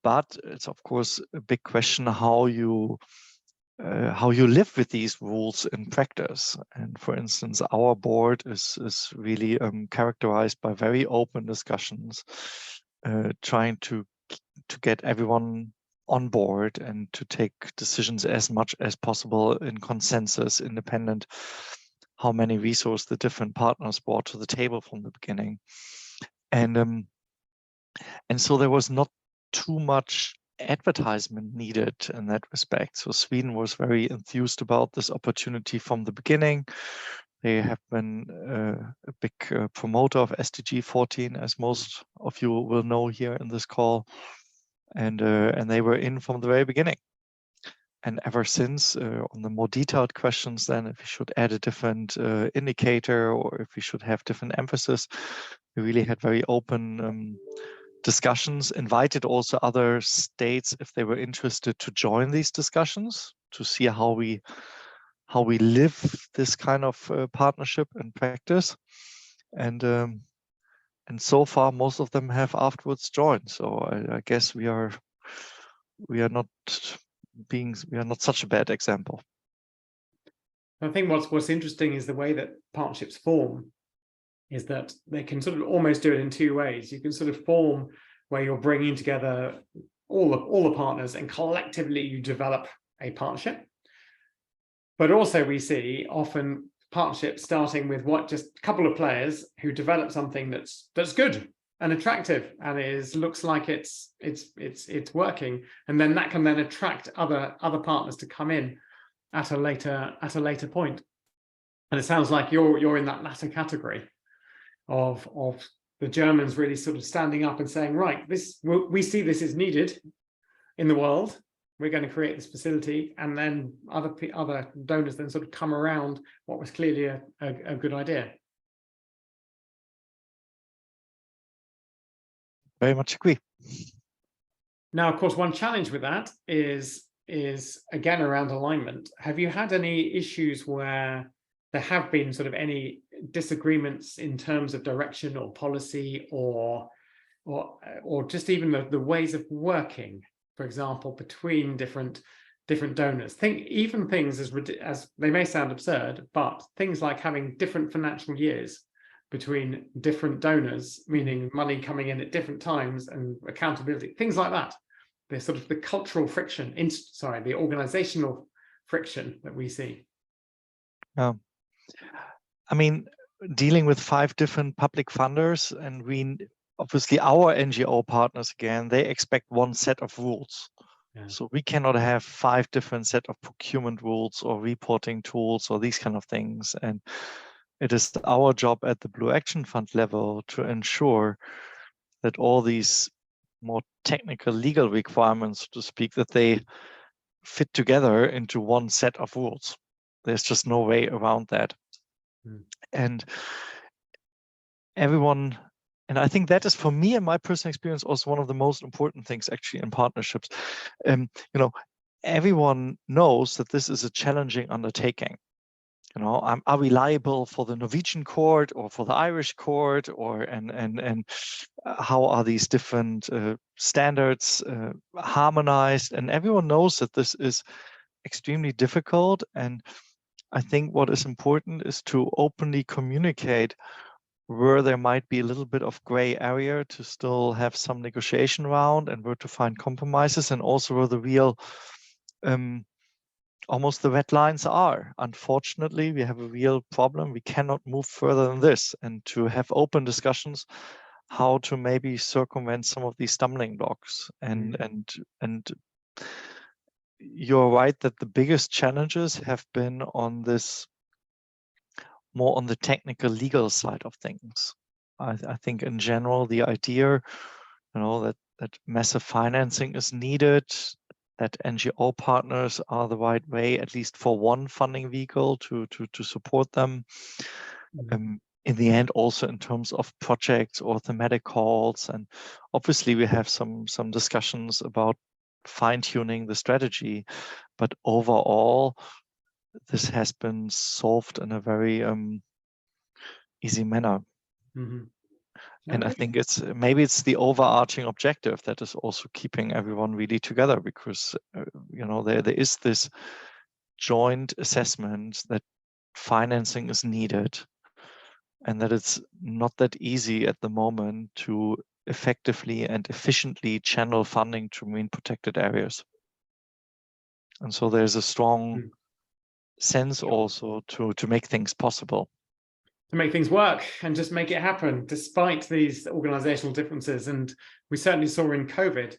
but it's of course a big question how you live with these rules in practice. And for instance, our board is really characterized by very open discussions, trying to get everyone on board and to take decisions as much as possible in consensus, independent, how many resources the different partners brought to the table from the beginning. And so there was not too much advertisement needed in that respect. So Sweden was very enthused about this opportunity from the beginning. They have been a big promoter of SDG 14, as most of you will know here in this call. And they were in from the very beginning. And ever since, on the more detailed questions, then if we should add a different indicator or if we should have different emphasis, we really had very open discussions, invited also other states if they were interested to join these discussions to see how we live this kind of partnership and practice. And so far, most of them have afterwards joined. So I guess we are not such a bad example. I think what's interesting is the way that partnerships form is that they can sort of almost do it in two ways. You can sort of form where you're bringing together all the partners and collectively you develop a partnership. But also we see often partnerships starting with just a couple of players who develop something that's good and attractive and looks like it's working, and then that can then attract other partners to come in at a later point. And it sounds like you're in that latter category of the Germans really sort of standing up and saying, right, we see this is needed in the world. We're going to create this facility, and then other donors then sort of come around what was clearly a good idea. Very much agree. Now, of course, one challenge with that is again around alignment. Have you had any issues where there have been sort of any disagreements in terms of direction or policy or just even the ways of working, for example, between different donors? Even things as they may sound absurd, but things like having different financial years between different donors, meaning money coming in at different times and accountability, things like that. There's sort of the cultural friction, the organizational friction that we see. I mean, dealing with 5 different public funders, and we obviously our NGO partners, again, they expect one set of rules. Yeah. So we cannot have 5 different set of procurement rules or reporting tools or these kind of things. And it is our job at the Blue Action Fund level to ensure that all these more technical legal requirements, so to speak, that they fit together into one set of rules. There's just no way around that. And everyone, and I think that is, for me and my personal experience, also one of the most important things actually in partnerships. You know, everyone knows that this is a challenging undertaking. You know, are we liable for the Norwegian court or for the Irish court, or and how are these different standards harmonized? And everyone knows that this is extremely difficult. And I think what is important is to openly communicate where there might be a little bit of gray area to still have some negotiation around, and where to find compromises, and also where the real almost the red lines are. Unfortunately, we have a real problem. We cannot move further than this, and to have open discussions how to maybe circumvent some of these stumbling blocks. And you're right that the biggest challenges have been on this, more on the technical legal side of things. I think in general, the idea, you know, that massive financing is needed, that NGO partners are the right way, at least for one funding vehicle to support them. In the end, also in terms of projects or thematic calls. And obviously we have some discussions about fine-tuning the strategy, but overall, this has been solved in a very easy manner. And I think maybe it's the overarching objective that is also keeping everyone really together, because you know, there is this joint assessment that financing is needed, and that it's not that easy at the moment to effectively and efficiently channel funding to marine protected areas. And so there's a strong sense also to make things possible. To make things work and just make it happen despite these organizational differences. And we certainly saw in COVID,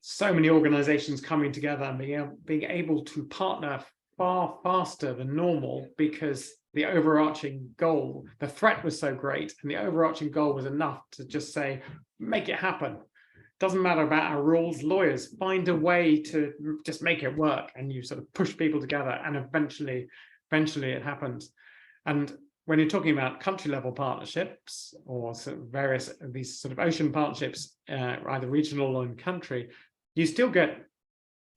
so many organizations coming together and being able to partner far faster than normal, because the overarching goal, the threat was so great, and the overarching goal was enough to just say, make it happen. Doesn't matter about our rules, lawyers, find a way to just make it work. And you sort of push people together, and eventually it happens. And when you're talking about country level partnerships, or sort of various of these sort of ocean partnerships, either regional or in country, you still get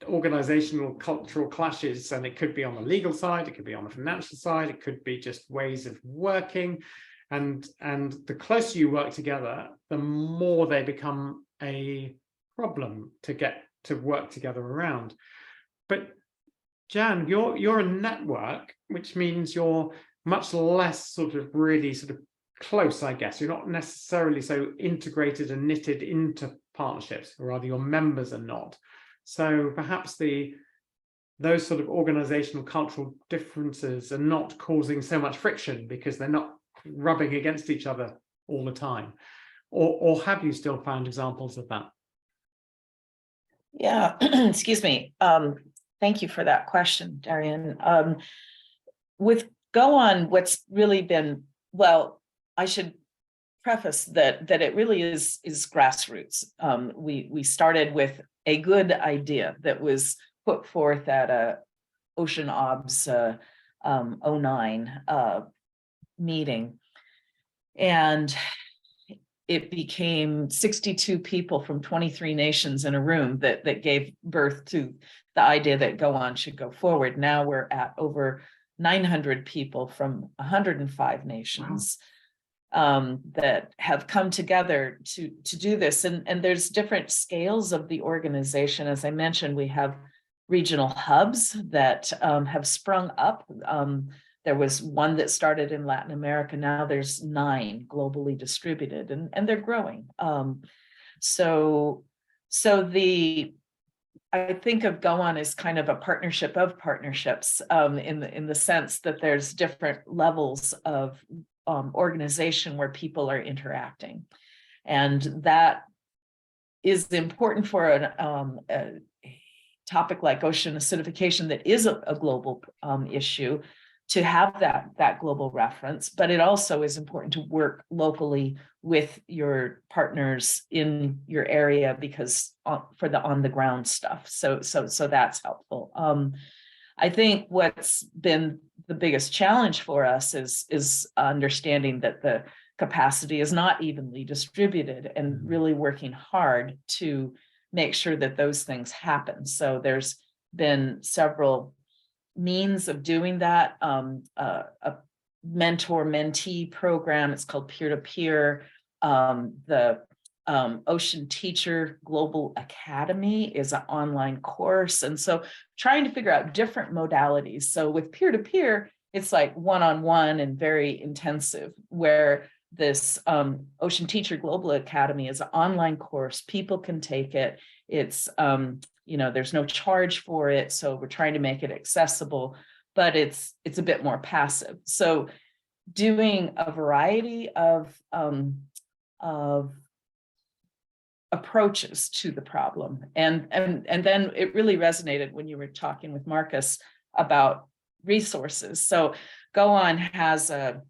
organizational cultural clashes, and it could be on the legal side, it could be on the financial side, it could be just ways of working, and the closer you work together, the more they become a problem to get to work together around. But Jan, you're a network, which means you're much less sort of really sort of close, I guess. You're not necessarily so integrated and knitted into partnerships, or rather your members are not. So perhaps those sort of organizational cultural differences are not causing so much friction, because they're not rubbing against each other all the time. Or have you still found examples of that? Yeah, excuse me. Thank you for that question, Darian. With Go On, what's really been, well, I should preface that it really is grassroots. We started with a good idea that was put forth at a Ocean OBS 09 meeting, and it became 62 people from 23 nations in a room that gave birth to the idea that Go On should go forward. Now we're at over 900 people from 105 nations. Wow. That have come together to do this. And there's different scales of the organization. As I mentioned, we have regional hubs that have sprung up. There was one that started in Latin America. Now there's 9 globally distributed, and they're growing. I think of Go On as kind of a partnership of partnerships, in the sense that there's different levels of organization where people are interacting. And that is important for a topic like ocean acidification that is a global issue, to have that global reference, but it also is important to work locally with your partners in your area, because for the on the ground stuff. So that's helpful. I think what's been the biggest challenge for us is understanding that the capacity is not evenly distributed, and really working hard to make sure that those things happen. So there's been several means of doing that. A mentor-mentee program, it's called peer-to-peer. The Ocean Teacher Global Academy is an online course. And so trying to figure out different modalities. So with peer-to-peer, it's like one-on-one and very intensive, where this Ocean Teacher Global Academy is an online course. People can take it. It's there's no charge for it, so we're trying to make it accessible, but it's a bit more passive. So doing a variety of approaches to the problem, and then it really resonated when you were talking with Marcus about resources. So GOAN has a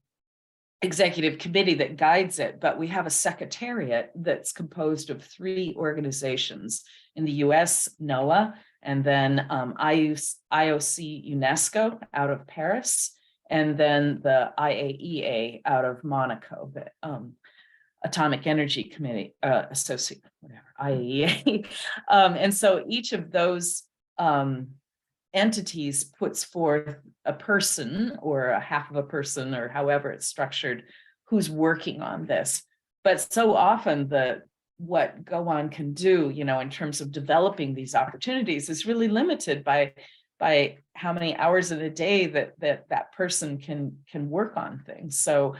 executive committee that guides it, but we have a secretariat that's composed of 3 organizations in the US, NOAA, and then IOC UNESCO out of Paris, and then the IAEA out of Monaco, the Atomic Energy Committee, Associate, whatever, IAEA. And so each of those entities puts forth a person or a half of a person, or however it's structured, who's working on this. But so often what GOAN can do, in terms of developing these opportunities, is really limited by how many hours in a day that person can work on things. So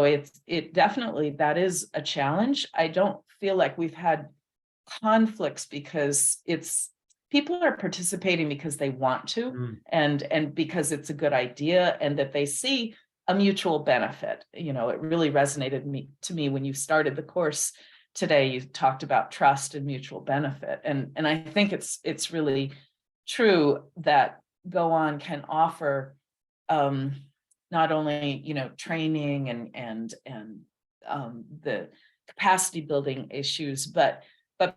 it definitely, that is a challenge. I don't feel like we've had conflicts, because people are participating because they want to, and because it's a good idea, and that they see a mutual benefit. It really resonated to me when you started the course today. You talked about trust and mutual benefit, and I think it's really true that GOAN can offer not only training and the capacity building issues, but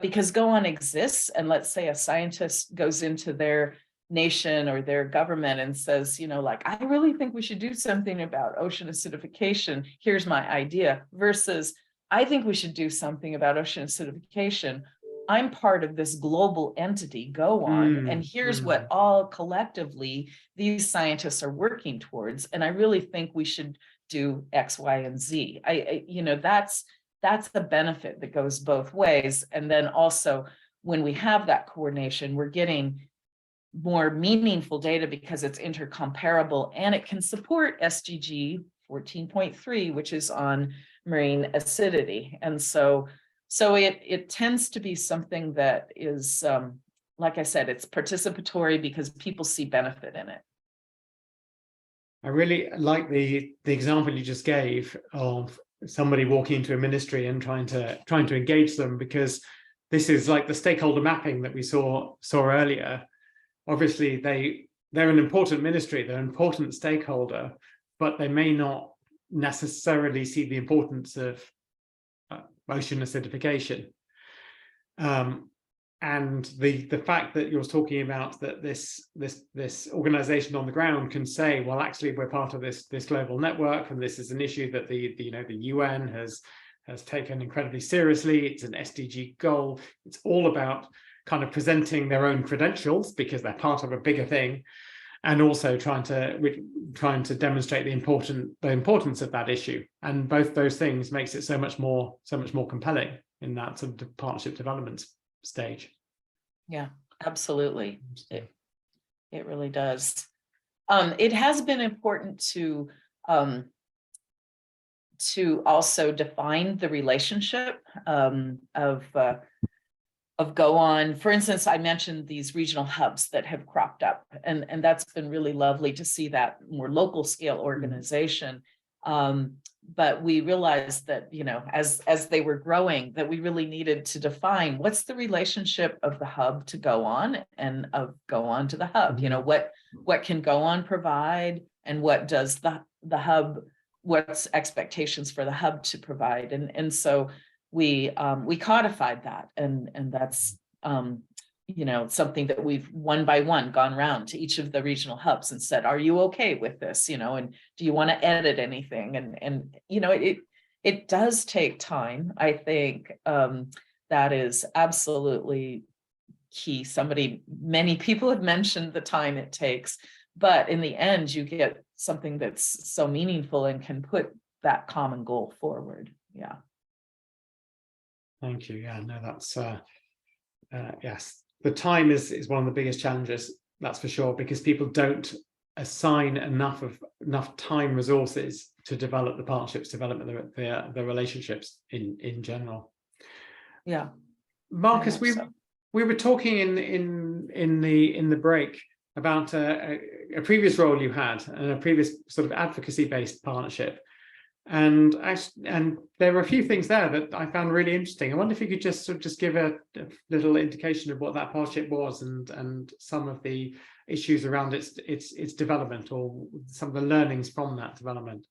because GOAN exists, and let's say a scientist goes into their nation or their government and says, I really think we should do something about ocean acidification. Here's my idea. Versus, I think we should do something about ocean acidification. I'm part of this global entity, GOAN, and here's what all collectively these scientists are working towards. And I really think we should do X, Y, and Z. That's the benefit that goes both ways. And then also, when we have that coordination, we're getting more meaningful data because it's intercomparable, and it can support SDG 14.3, which is on marine acidity. And so it tends to be something that is, like I said, it's participatory because people see benefit in it. I really like the example you just gave of somebody walking into a ministry and trying to engage them, because this is like the stakeholder mapping that we saw earlier. Obviously, they're an important ministry, they're an important stakeholder, but they may not necessarily see the importance of ocean acidification. And the fact that you're talking about that this organization on the ground can say, well, actually, we're part of this global network, and this is an issue that the UN has taken incredibly seriously. It's an SDG goal. It's all about kind of presenting their own credentials because they're part of a bigger thing, and also trying to demonstrate the importance of that issue. And both those things makes it so much more compelling in that sort of partnership development stage. Yeah, absolutely. It really does. It has been important to also define the relationship of GOAN. For instance, I mentioned these regional hubs that have cropped up, and that's been really lovely to see that more local scale organization. but we realized that, you know, as they were growing, that we really needed to define what's the relationship of the hub to Go On and of Go On to the hub. You know, what can Go On provide, and what does the hub, what's expectations for the hub to provide, and so we codified that, and that's you know, something that we've one by one gone around to each of the regional hubs and said, are you okay with this? You know, and do you want to edit anything? And you know, it does take time. I think that is absolutely key. Many people have mentioned the time it takes, but in the end, you get something that's so meaningful and can put that common goal forward. Yeah. Thank you. Yeah, no, that's yes. The time is one of the biggest challenges, that's for sure, because people don't assign enough time resources to develop the partnerships, develop the relationships in general. Yeah. Marcus, we were talking in the break about a previous role you had and a previous sort of advocacy-based partnership. And there were a few things there that I found really interesting. I wonder if you could just give a little indication of what that partnership was and some of the issues around its development, or some of the learnings from that development.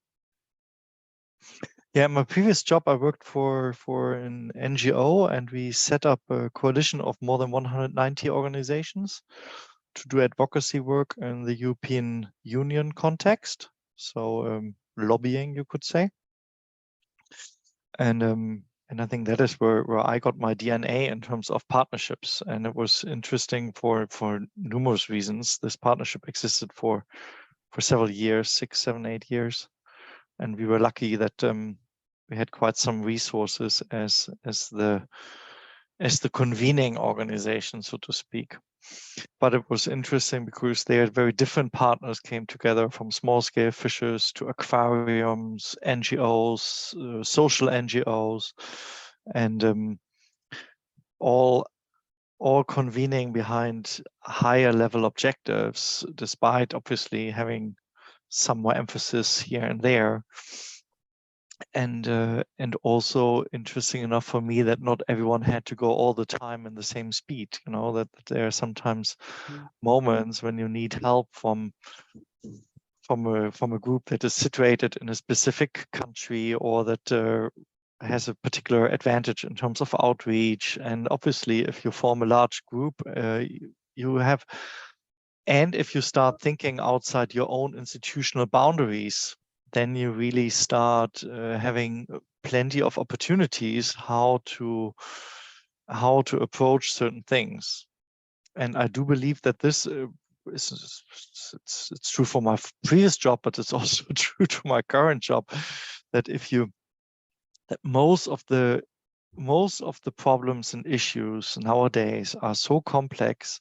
Yeah, my previous job, I worked for an NGO, and we set up a coalition of more than 190 organizations to do advocacy work in the European Union context. So lobbying, you could say. And I think that is where I got my DNA in terms of partnerships. And it was interesting for numerous reasons. This partnership existed for several years, 6, 7, 8 years. And we were lucky that we had quite some resources as the convening organization, so to speak. But it was interesting because they had very different partners came together, from small scale fishers to aquariums, NGOs, social NGOs, and all convening behind higher level objectives, despite obviously having some more emphasis here and there. And also interesting enough for me that not everyone had to go all the time in the same speed. You know, that there are sometimes moments when you need help from a group that is situated in a specific country, or that has a particular advantage in terms of outreach. And obviously, if you form a large group, you have, and if you start thinking outside your own institutional boundaries, then you really start having plenty of opportunities how to approach certain things. And I do believe that this it's true for my previous job, but it's also true to my current job, that most of the problems and issues nowadays are so complex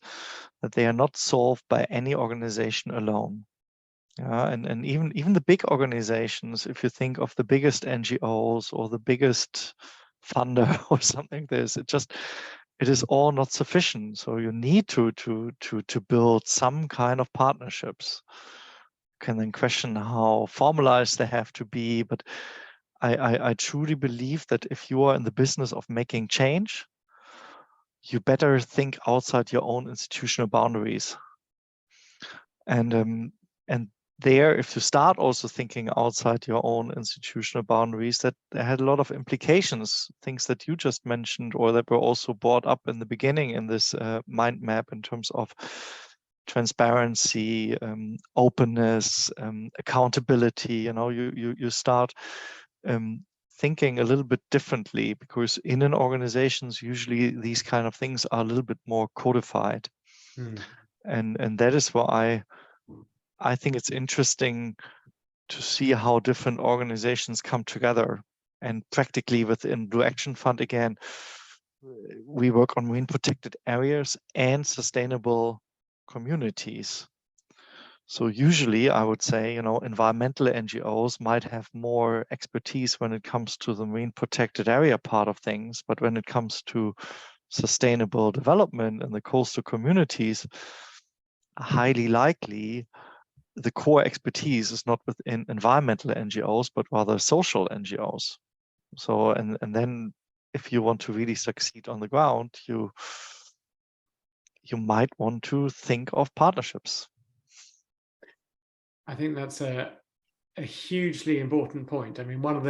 that they are not solved by any organization alone. And even the big organizations, if you think of the biggest NGOs or the biggest funder or something like this, it is all not sufficient. So you need to build some kind of partnerships. You can then question how formalized they have to be, but I truly believe that if you are in the business of making change, you better think outside your own institutional boundaries. And there, if you start also thinking outside your own institutional boundaries, that there had a lot of implications, things that you just mentioned, or that were also brought up in the beginning in this mind map, in terms of transparency, openness, accountability. You know, you start thinking a little bit differently, because in an organizations, usually these kind of things are a little bit more codified. And that is why I think it's interesting to see how different organizations come together. And practically within Blue Action Fund, again, we work on marine protected areas and sustainable communities. So usually I would say, you know, environmental NGOs might have more expertise when it comes to the marine protected area part of things, but when it comes to sustainable development in the coastal communities, highly likely the core expertise is not within environmental NGOs, but rather social NGOs. So, and then if you want to really succeed on the ground, you might want to think of partnerships. I think that's a hugely important point. I mean, one of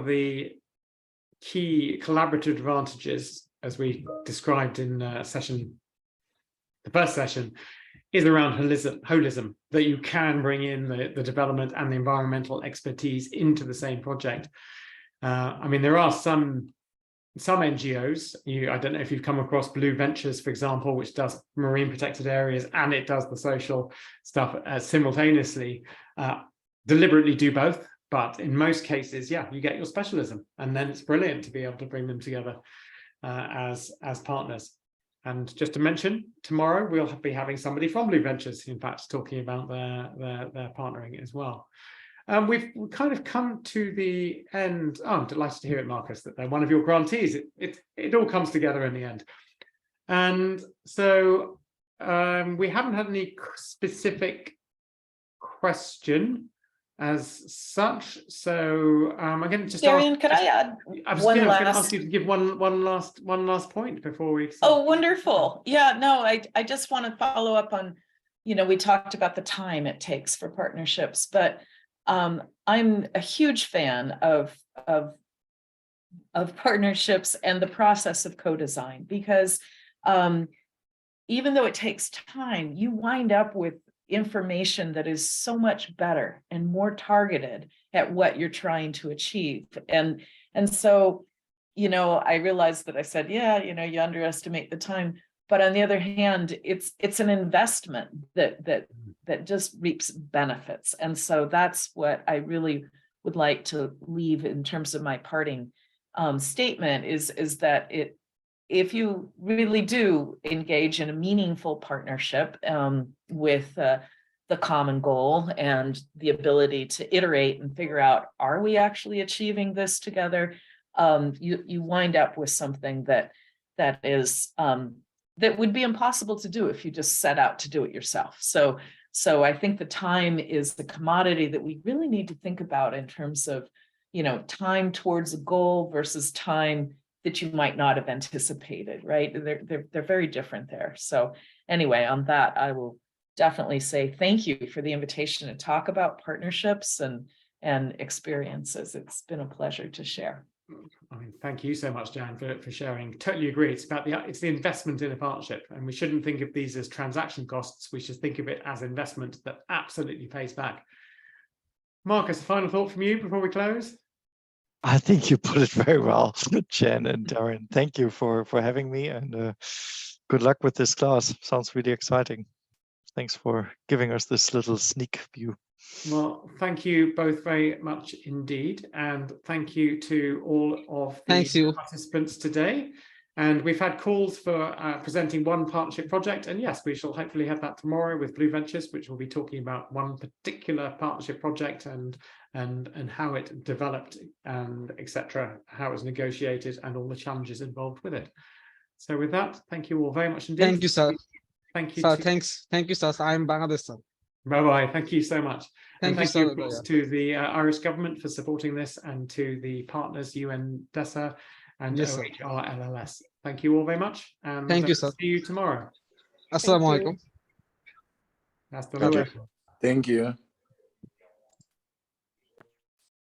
the key collaborative advantages, as we described in the first session, is around holism, that you can bring in the development and the environmental expertise into the same project. I mean, there are some NGOs, I don't know if you've come across Blue Ventures, for example, which does marine protected areas and it does the social stuff simultaneously, deliberately do both. But in most cases, yeah, you get your specialism, and then it's brilliant to be able to bring them together as partners. And just to mention, tomorrow we'll be having somebody from Blue Ventures, in fact, talking about their partnering as well. We've kind of come to the end. Oh, I'm delighted to hear it, Marcus, that they're one of your grantees. It all comes together in the end. And so we haven't had any specific question as such. So I'm going to just Darian, could I add I'm one going to last? ask you to give one last point before we. Oh, wonderful. Yeah, no, I just want to follow up on, we talked about the time it takes for partnerships, but I'm a huge fan of partnerships and the process of co-design, because even though it takes time, you wind up with information that is so much better and more targeted at what you're trying to achieve. And so, I realized that I said, yeah, you underestimate the time, but on the other hand, it's an investment that just reaps benefits. And so that's what I really would like to leave in terms of my parting statement is that if you really do engage in a meaningful partnership with the common goal and the ability to iterate and figure out, are we actually achieving this together? You wind up with something that is that would be impossible to do if you just set out to do it yourself. So I think the time is the commodity that we really need to think about in terms of, time towards a goal versus time that you might not have anticipated, right? They're very different there. So anyway, on that, I will definitely say thank you for the invitation to talk about partnerships and experiences. It's been a pleasure to share. I mean, thank you so much, Jan, for sharing. Totally agree. It's the investment in a partnership, and we shouldn't think of these as transaction costs. We should think of it as investment that absolutely pays back. Marcus, a final thought from you before we close? I think you put it very well, Jen and Darian. Thank you for having me, and good luck with this class. Sounds really exciting. Thanks for giving us this little sneak view. Well, thank you both very much indeed. And thank you to all of the participants today. And we've had calls for presenting one partnership project. And yes, we shall hopefully have that tomorrow with Blue Ventures, which will be talking about one particular partnership project and how it developed and etc., how it was negotiated and all the challenges involved with it. So with that, thank you all very much indeed. Thank you, sir. Thank you. Sir, thanks. Thank you, sir. I'm Bangladesh, sir. Bye-bye. Thank you so much. Thank you, of sir. course, to the Irish government for supporting this, and to the partners, UNDESA and Yes, OHR LLS. Thank you all very much. And thank you, sir. See you tomorrow. Assalamu alaikum. Hasta luego. Thank you.